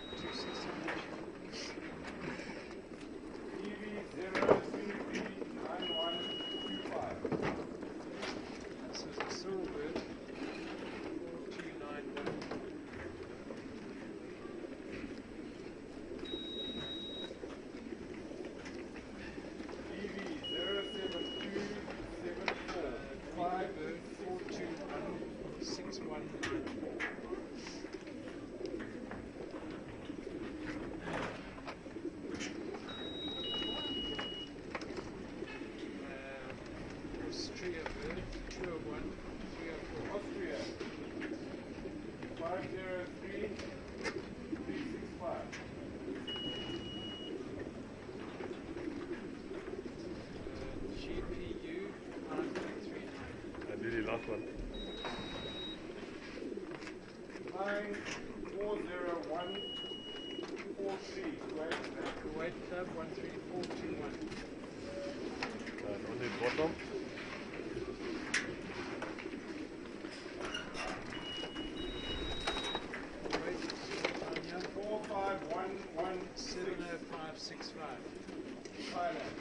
TV 0339125. This is a Cyril Bird 4291. TV 07274 Bird 4216194. Austria Bird 201 304. Austria 503365. GPU 9339. And really last one. 940143. Kuwait Club 13421. And on the bottom. Kuwait Tanya 4511 70565. Thailand.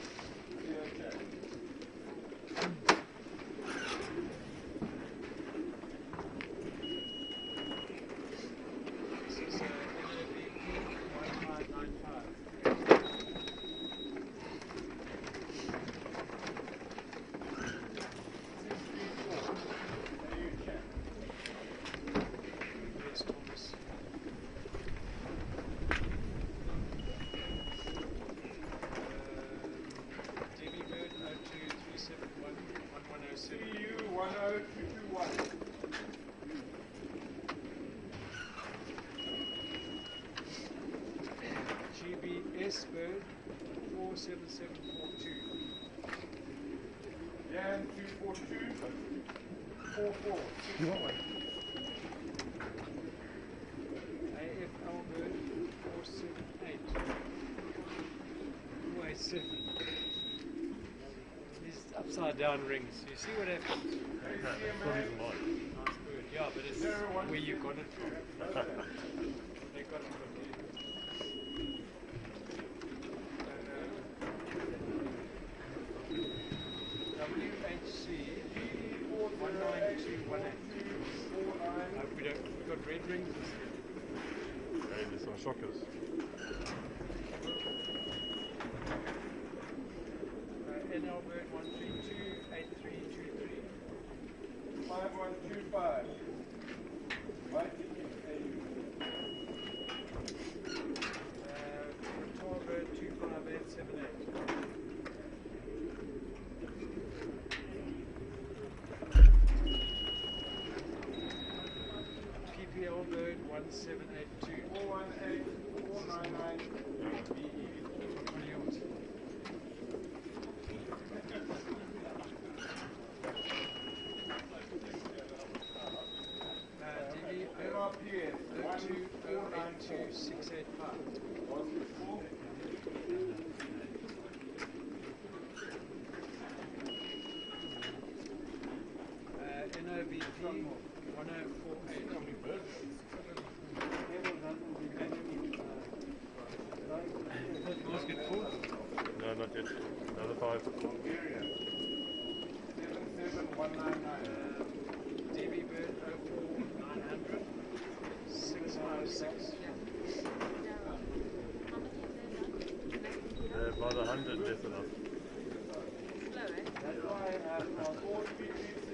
Okay. This is NOVP 1595. Yes, Thomas. DB Bird 02371 1107. EU 10221. GBS Bird 47742. Yan 242 44. You want one? AFL Bird 478. 487. These upside down rings. You see what happens? It's not even mine. Nice bird. Yeah, but it's where you got it from. They got it from you. WHC 19218. We got red rings this year. Hey, there's some shockers. NL Bird 1328323. 5125. Right. Tor Bird 25878. PPL Bird 1782. 418 499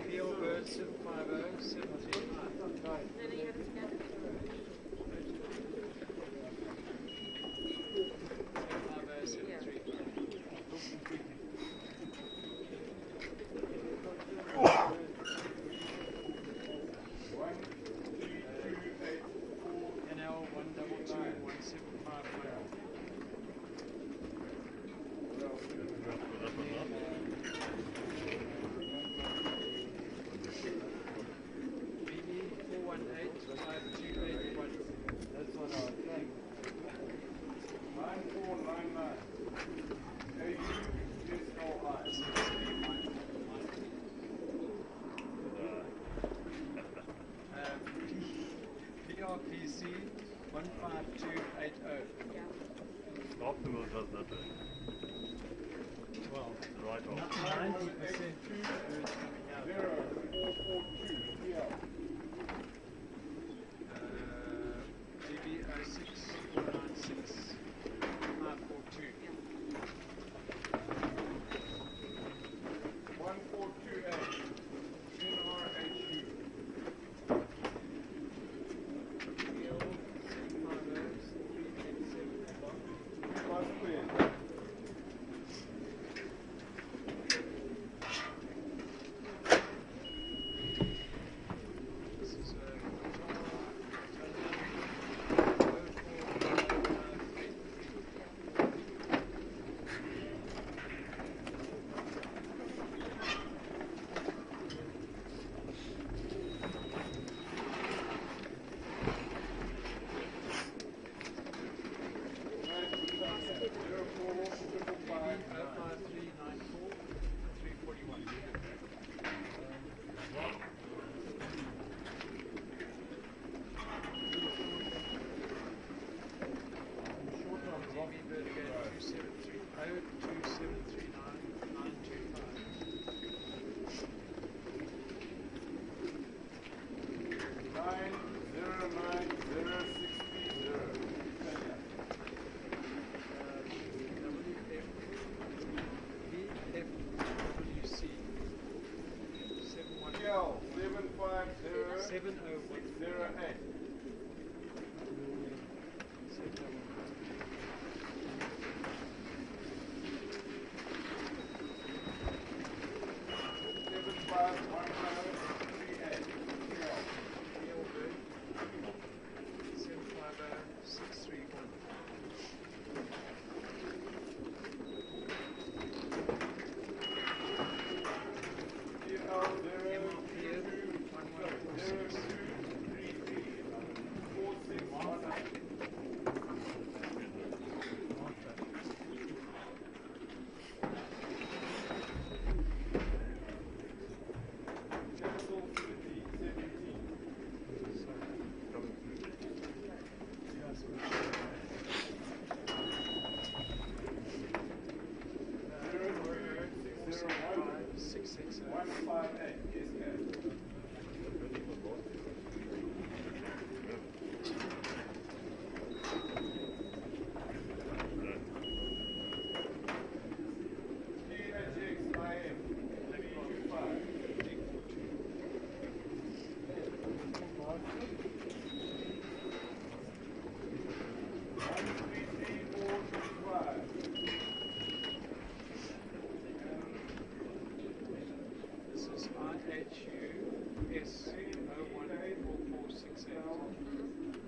PO bird 750 739. NL 1221751. BB 4185281. That's what I was saying. 9499. PRPC 15280. Optimal does nothing. Well, Right off. 90% birds coming out. 0442. Yeah. GB 06496 542. 1428. NRHU. PL 750 Plus clear. This is WC 750. This is IHU S 014468.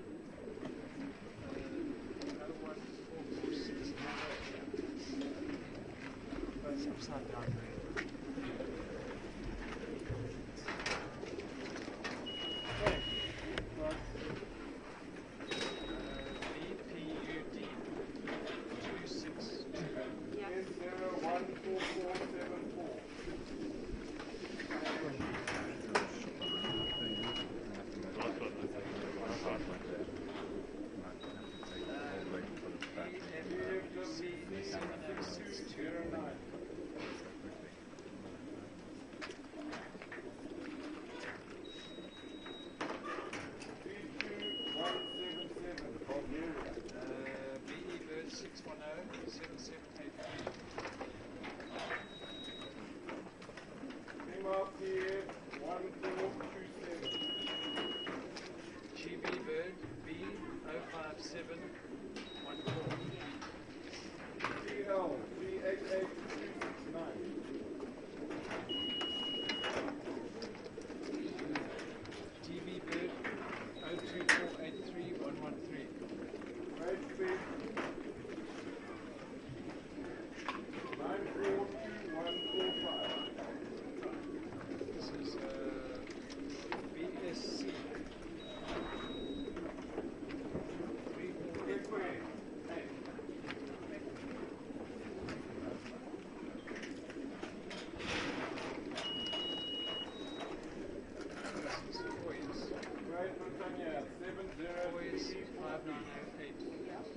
014468. That's upside down there. BPUD 262. S014474. here, 1427. GB Bird B 05714. TL 388269. GB Bird 02483113. Great speed. 942145. This is BSC 3485. This is Poise. Great Britannia Poise 7034.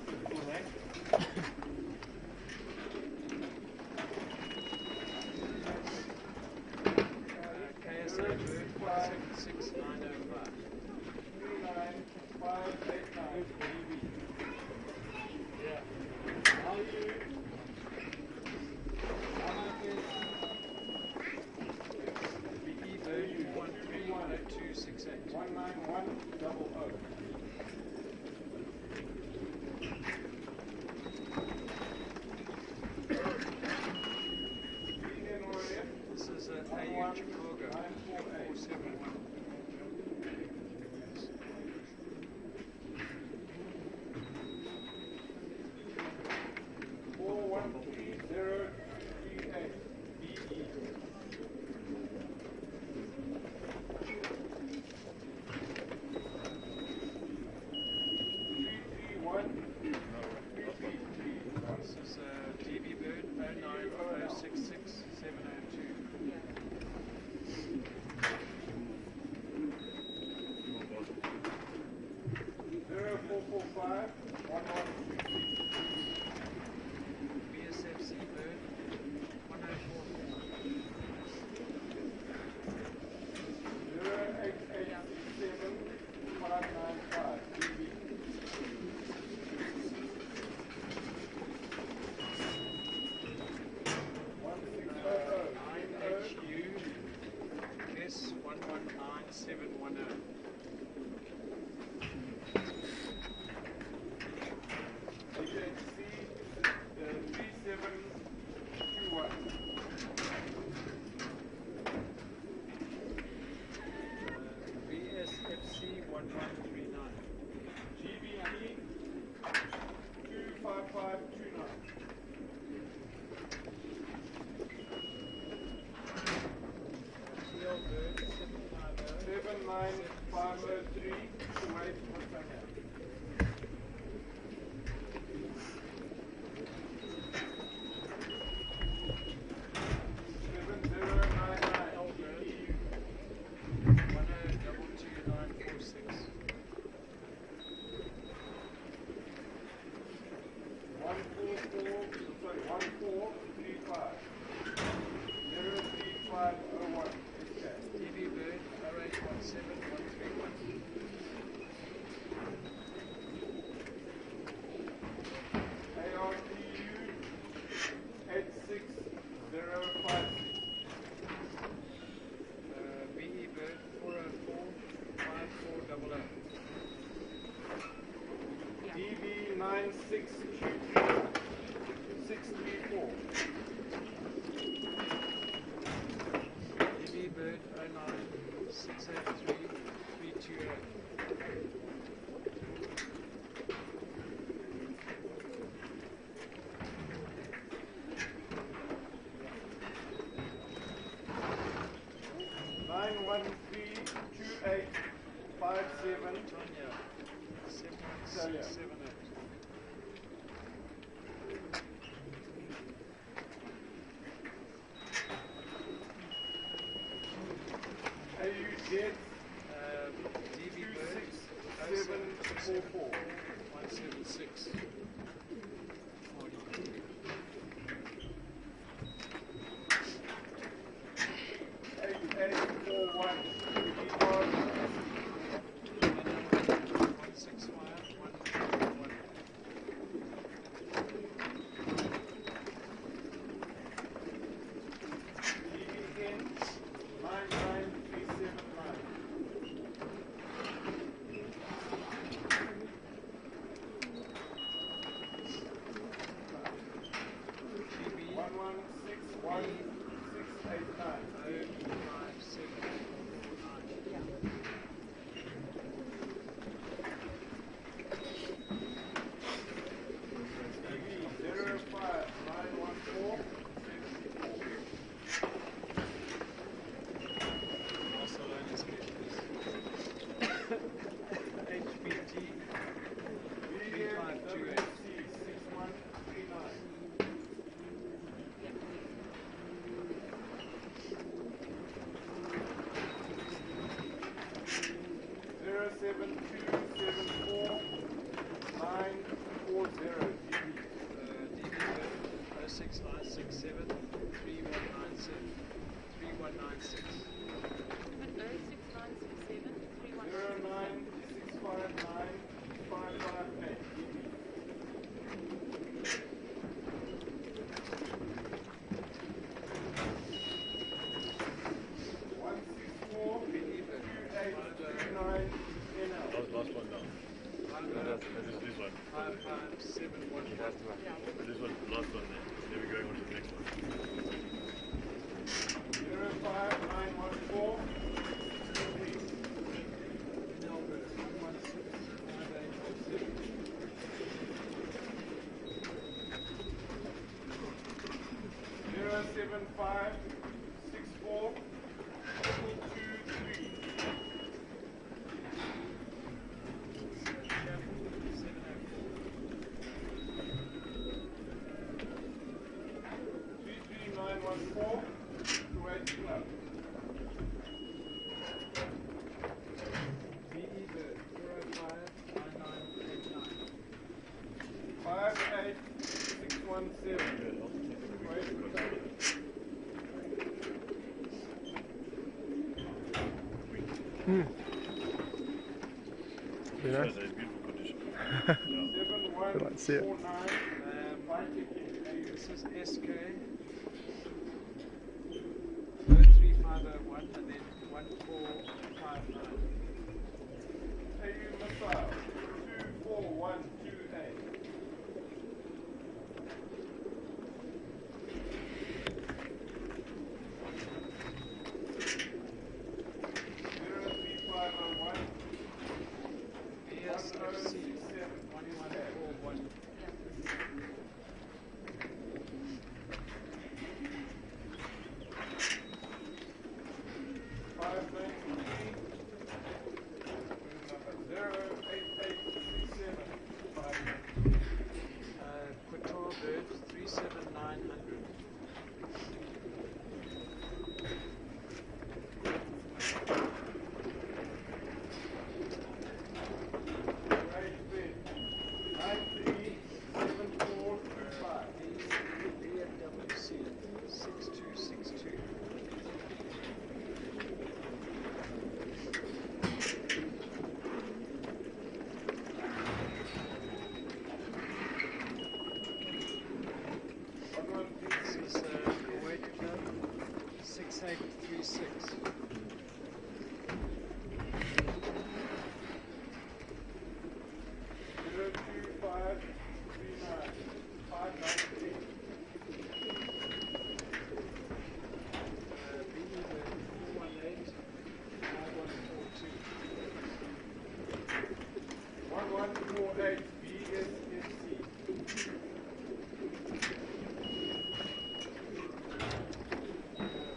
5908. KSA Bird 176905. 39589. Yeah. BE Bird 130268. 19100. This is AU Chicago 4471. 413038. BE. This is DB Bird 090667002. BSFC Bird 9HU S119710. 1435. 03501. DB Bird 0817131. ARPU 86056. BE Bird 4045400. DB 9623 634. DB Bird 09683 328. Tanya 71678. AUZ DB Bird 2744. 176. 8841. 165 DBN 99379. DB 1161689. 05749. DB 05914. Barcelona specialist. HBT 3528. WC 6139. Zero seven two seven four 940 DB Bird 06967 3197 3196. 06967 09659 558 164 2829 NL. Last one now. This one. 5571. This one, last one there. Then we're going on to the next one. 05914 Melbourne 1165807. 07564 223. 33914 Kuwait Club. BE Bird 059989. 58617 Kuwait Club. Very nice. It's a beautiful condition. I'd like to see it. 7149 This is SK 03501 and then 1459. AU Missile 24128. BSFC 1141. Quator Bird 37900.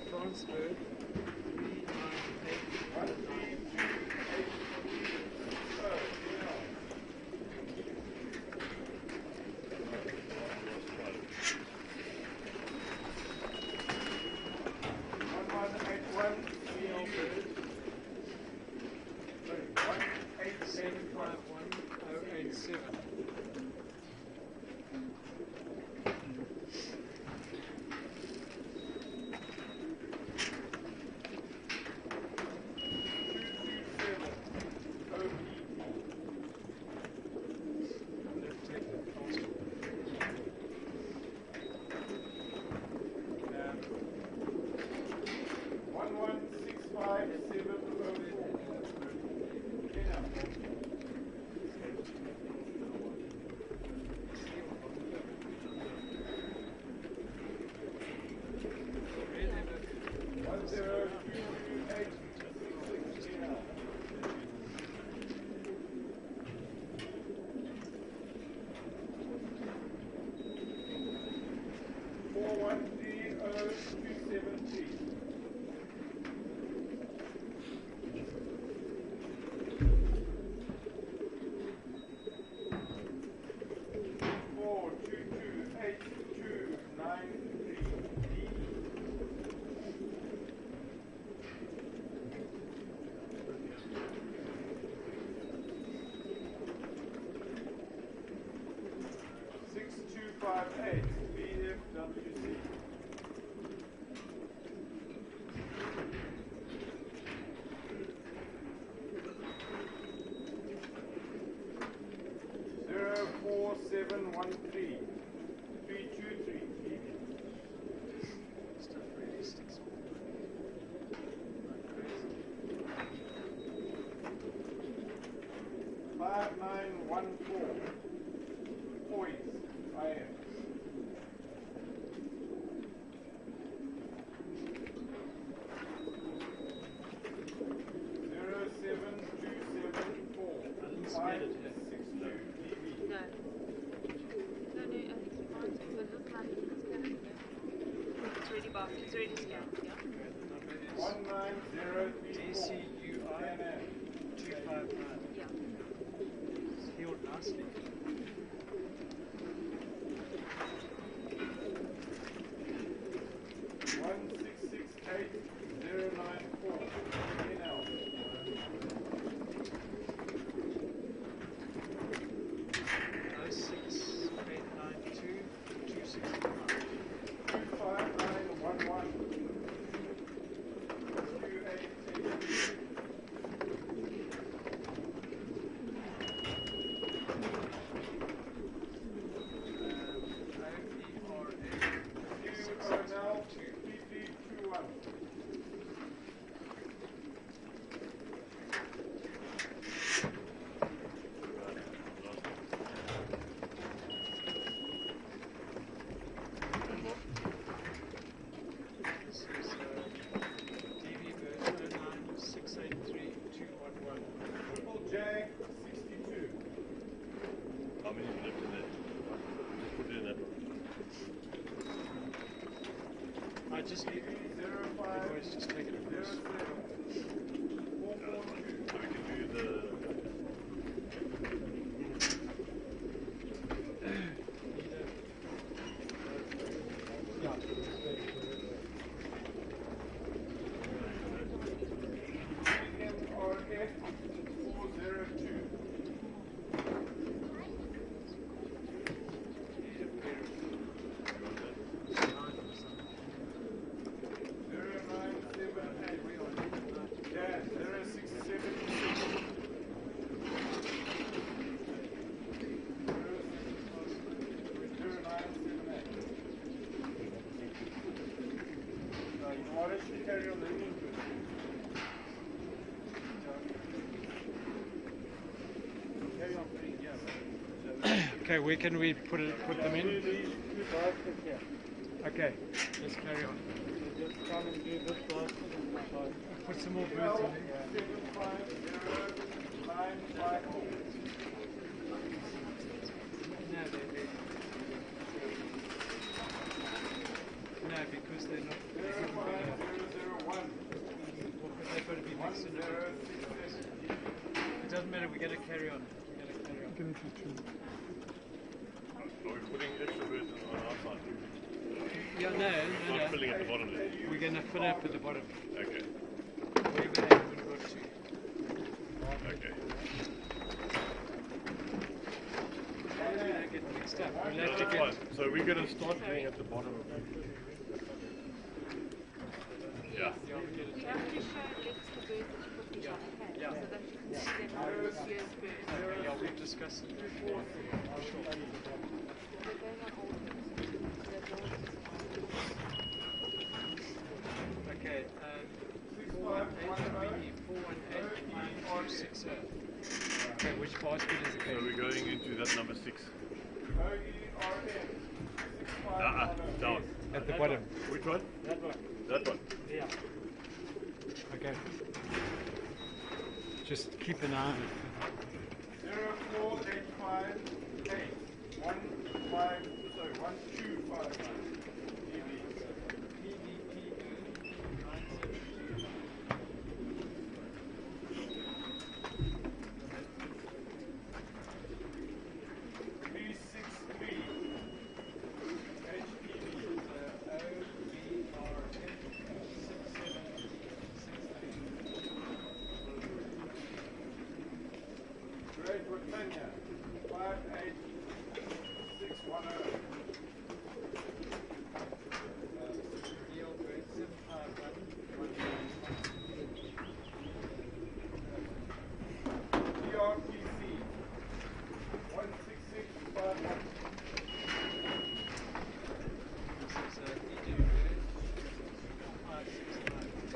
Franceburg, 751,087. It's already scanned, yeah? DCUI 259. Yeah. It's healed nicely. I just need boys just take it across. So we can do the Okay, where can we put them in? Okay, let's carry on. Just come and do this basket. Put some more birds in there. Are we putting extra birds on our side? Yeah, no. Not filling at the bottom there. We're going to fill up at the bottom. Okay. Wherever they haven't got to. Okay. We don't get mixed up. We'll No, have to that's get... fine. So we're going to start doing at the bottom. Yeah. You have to show Lex the birds that you put behind the hat, so that you can see them on this year's birds. Yeah, we'll discuss it before. Sure. They're going on all of them. They're going Okay, 418 Okay, which basket is it? So we're going into that number 6. Down. At the bottom. Which one? That one. That one. Yeah. Okay. Just keep an eye on it. 04858 1259. Great Britannia, 58610. DRPC, 16651. This is EJ 569. This is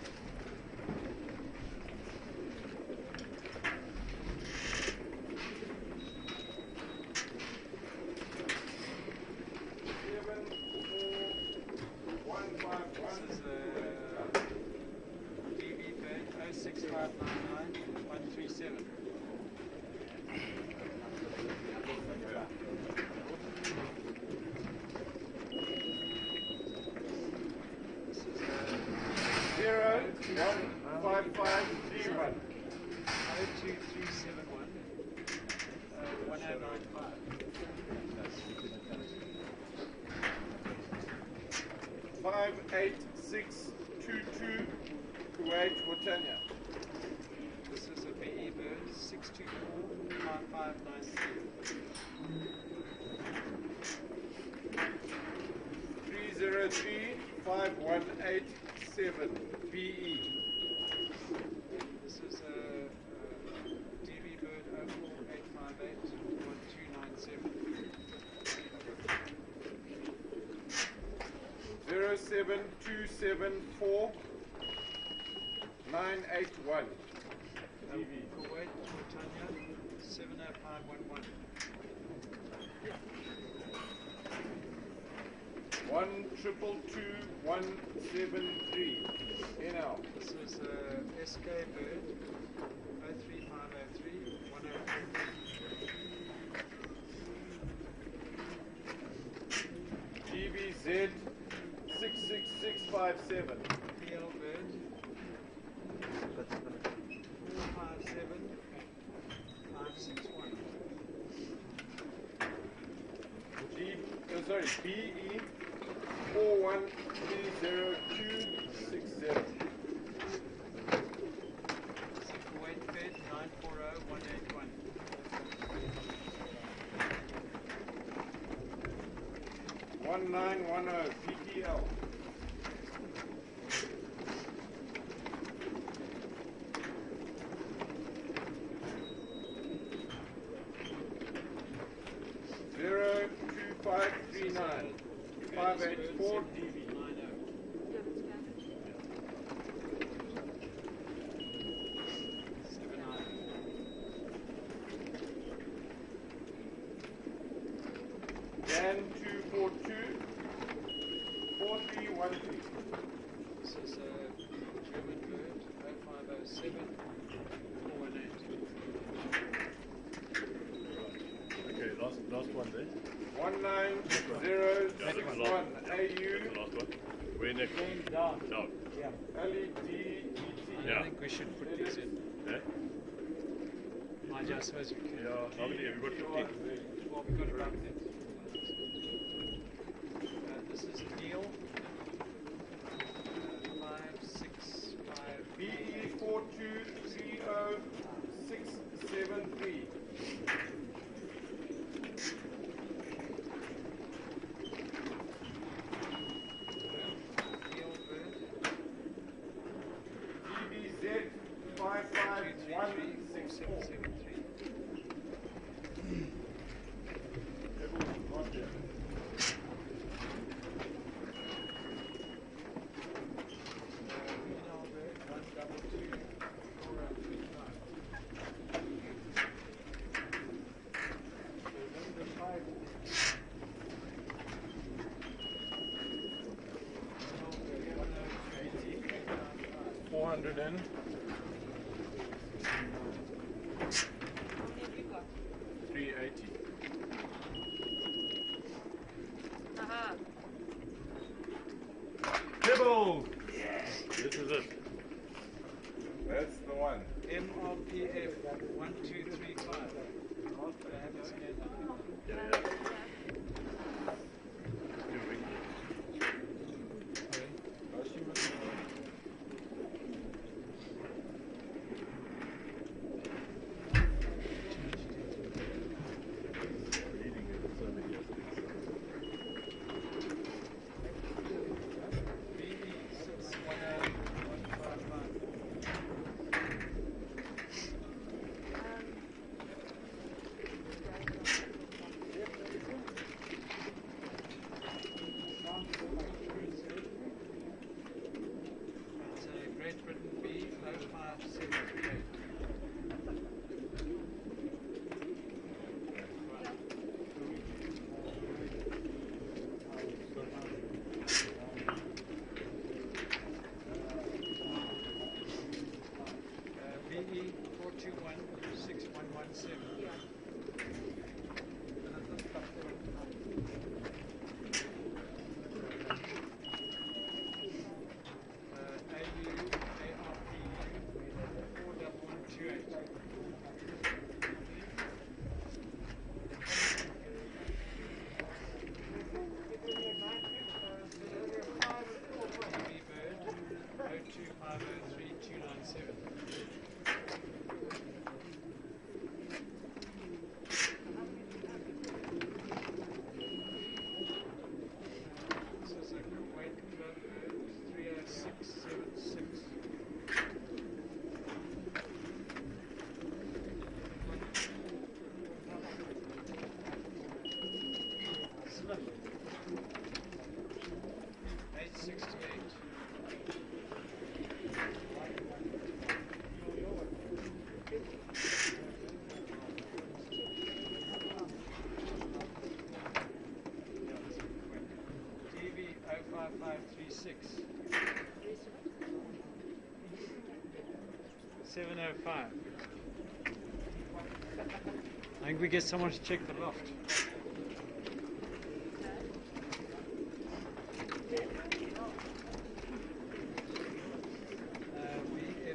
DB bird 06599 137. This is 015531. 02371 1095. 58622, Kuwait, Britannia. This is a BE bird 624 5593. 3035187, BE. This is a DB bird 04858 1297. 07274 981. Kuwait, Britannia 70511. 1222173, NL. This is a SK bird 03503 103. GBZ 66657. PL bird 457 561. BE 413026. Kuwait bird 940181. 1910 PTL. Zero 2539 584 DV. Dan 242 4313. This is a German bird 0507 418. Okay, last one there. 19061 That's the AU. last one. Where next? Down. Down. Yeah. LED ET. I think we should put these in. Yeah? Mind you, I suppose we could. Yeah, how many have you got? 15? Well, we've got about that. This is Neil. 565. BE4230673. DBZ 55164. And 380. Kibble! This is it. That's the one. MRPF 1235. But I haven't seen it. Yeah. Great Britain B 0578. BE 4216117. DV 05536. 705. I think we get someone to check the loft.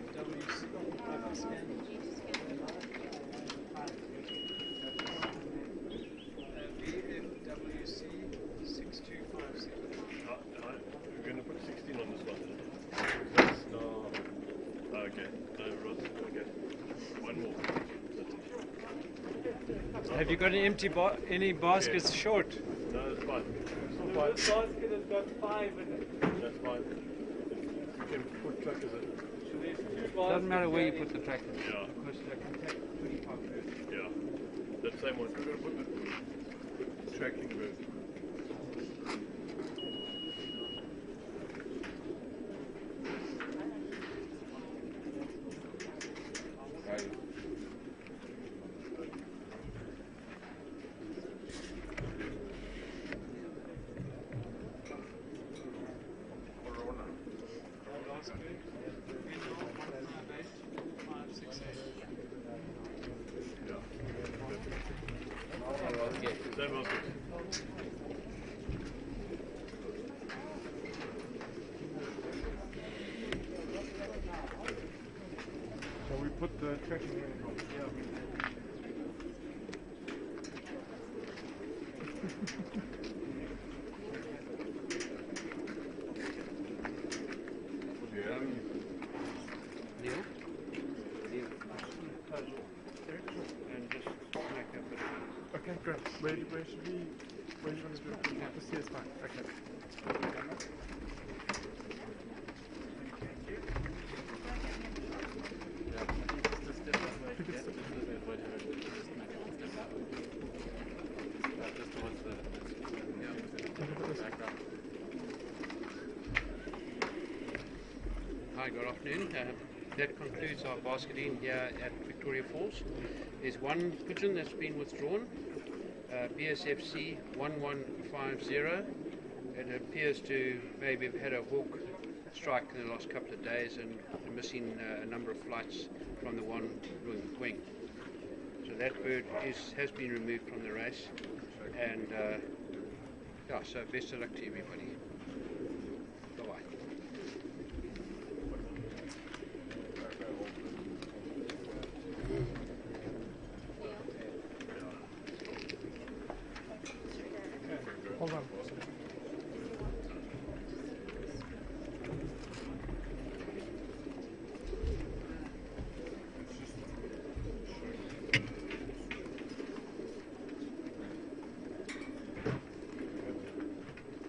VFWC. VFWC 6257. We're going to put 16 on this one. That's no. Okay. No, Ross. Okay. One more. Have you got an empty any baskets short? No, it's fine. Still This fine. basket has got 5 in it. That's fine. You can put trackers in. So there's 2 baskets. Doesn't matter where you put the tractor. Yeah. Because they can take 25 birds. Yeah. That same one. We're going to put the tracking bird. Same basket. Shall we put the tracking in? Yeah. Neil? Neil. And just make a bit of Okay, great. Where should we, where do you want to do it? Just here is fine. Okay. Hi, good afternoon. That concludes our basketing here at Victoria Falls. There's one pigeon that's been withdrawn, BSFC 1150. It appears to maybe have had a hawk strike in the last couple of days and missing a number of flights from the one wing. So that bird has been removed from the race, and yeah, so best of luck to everybody.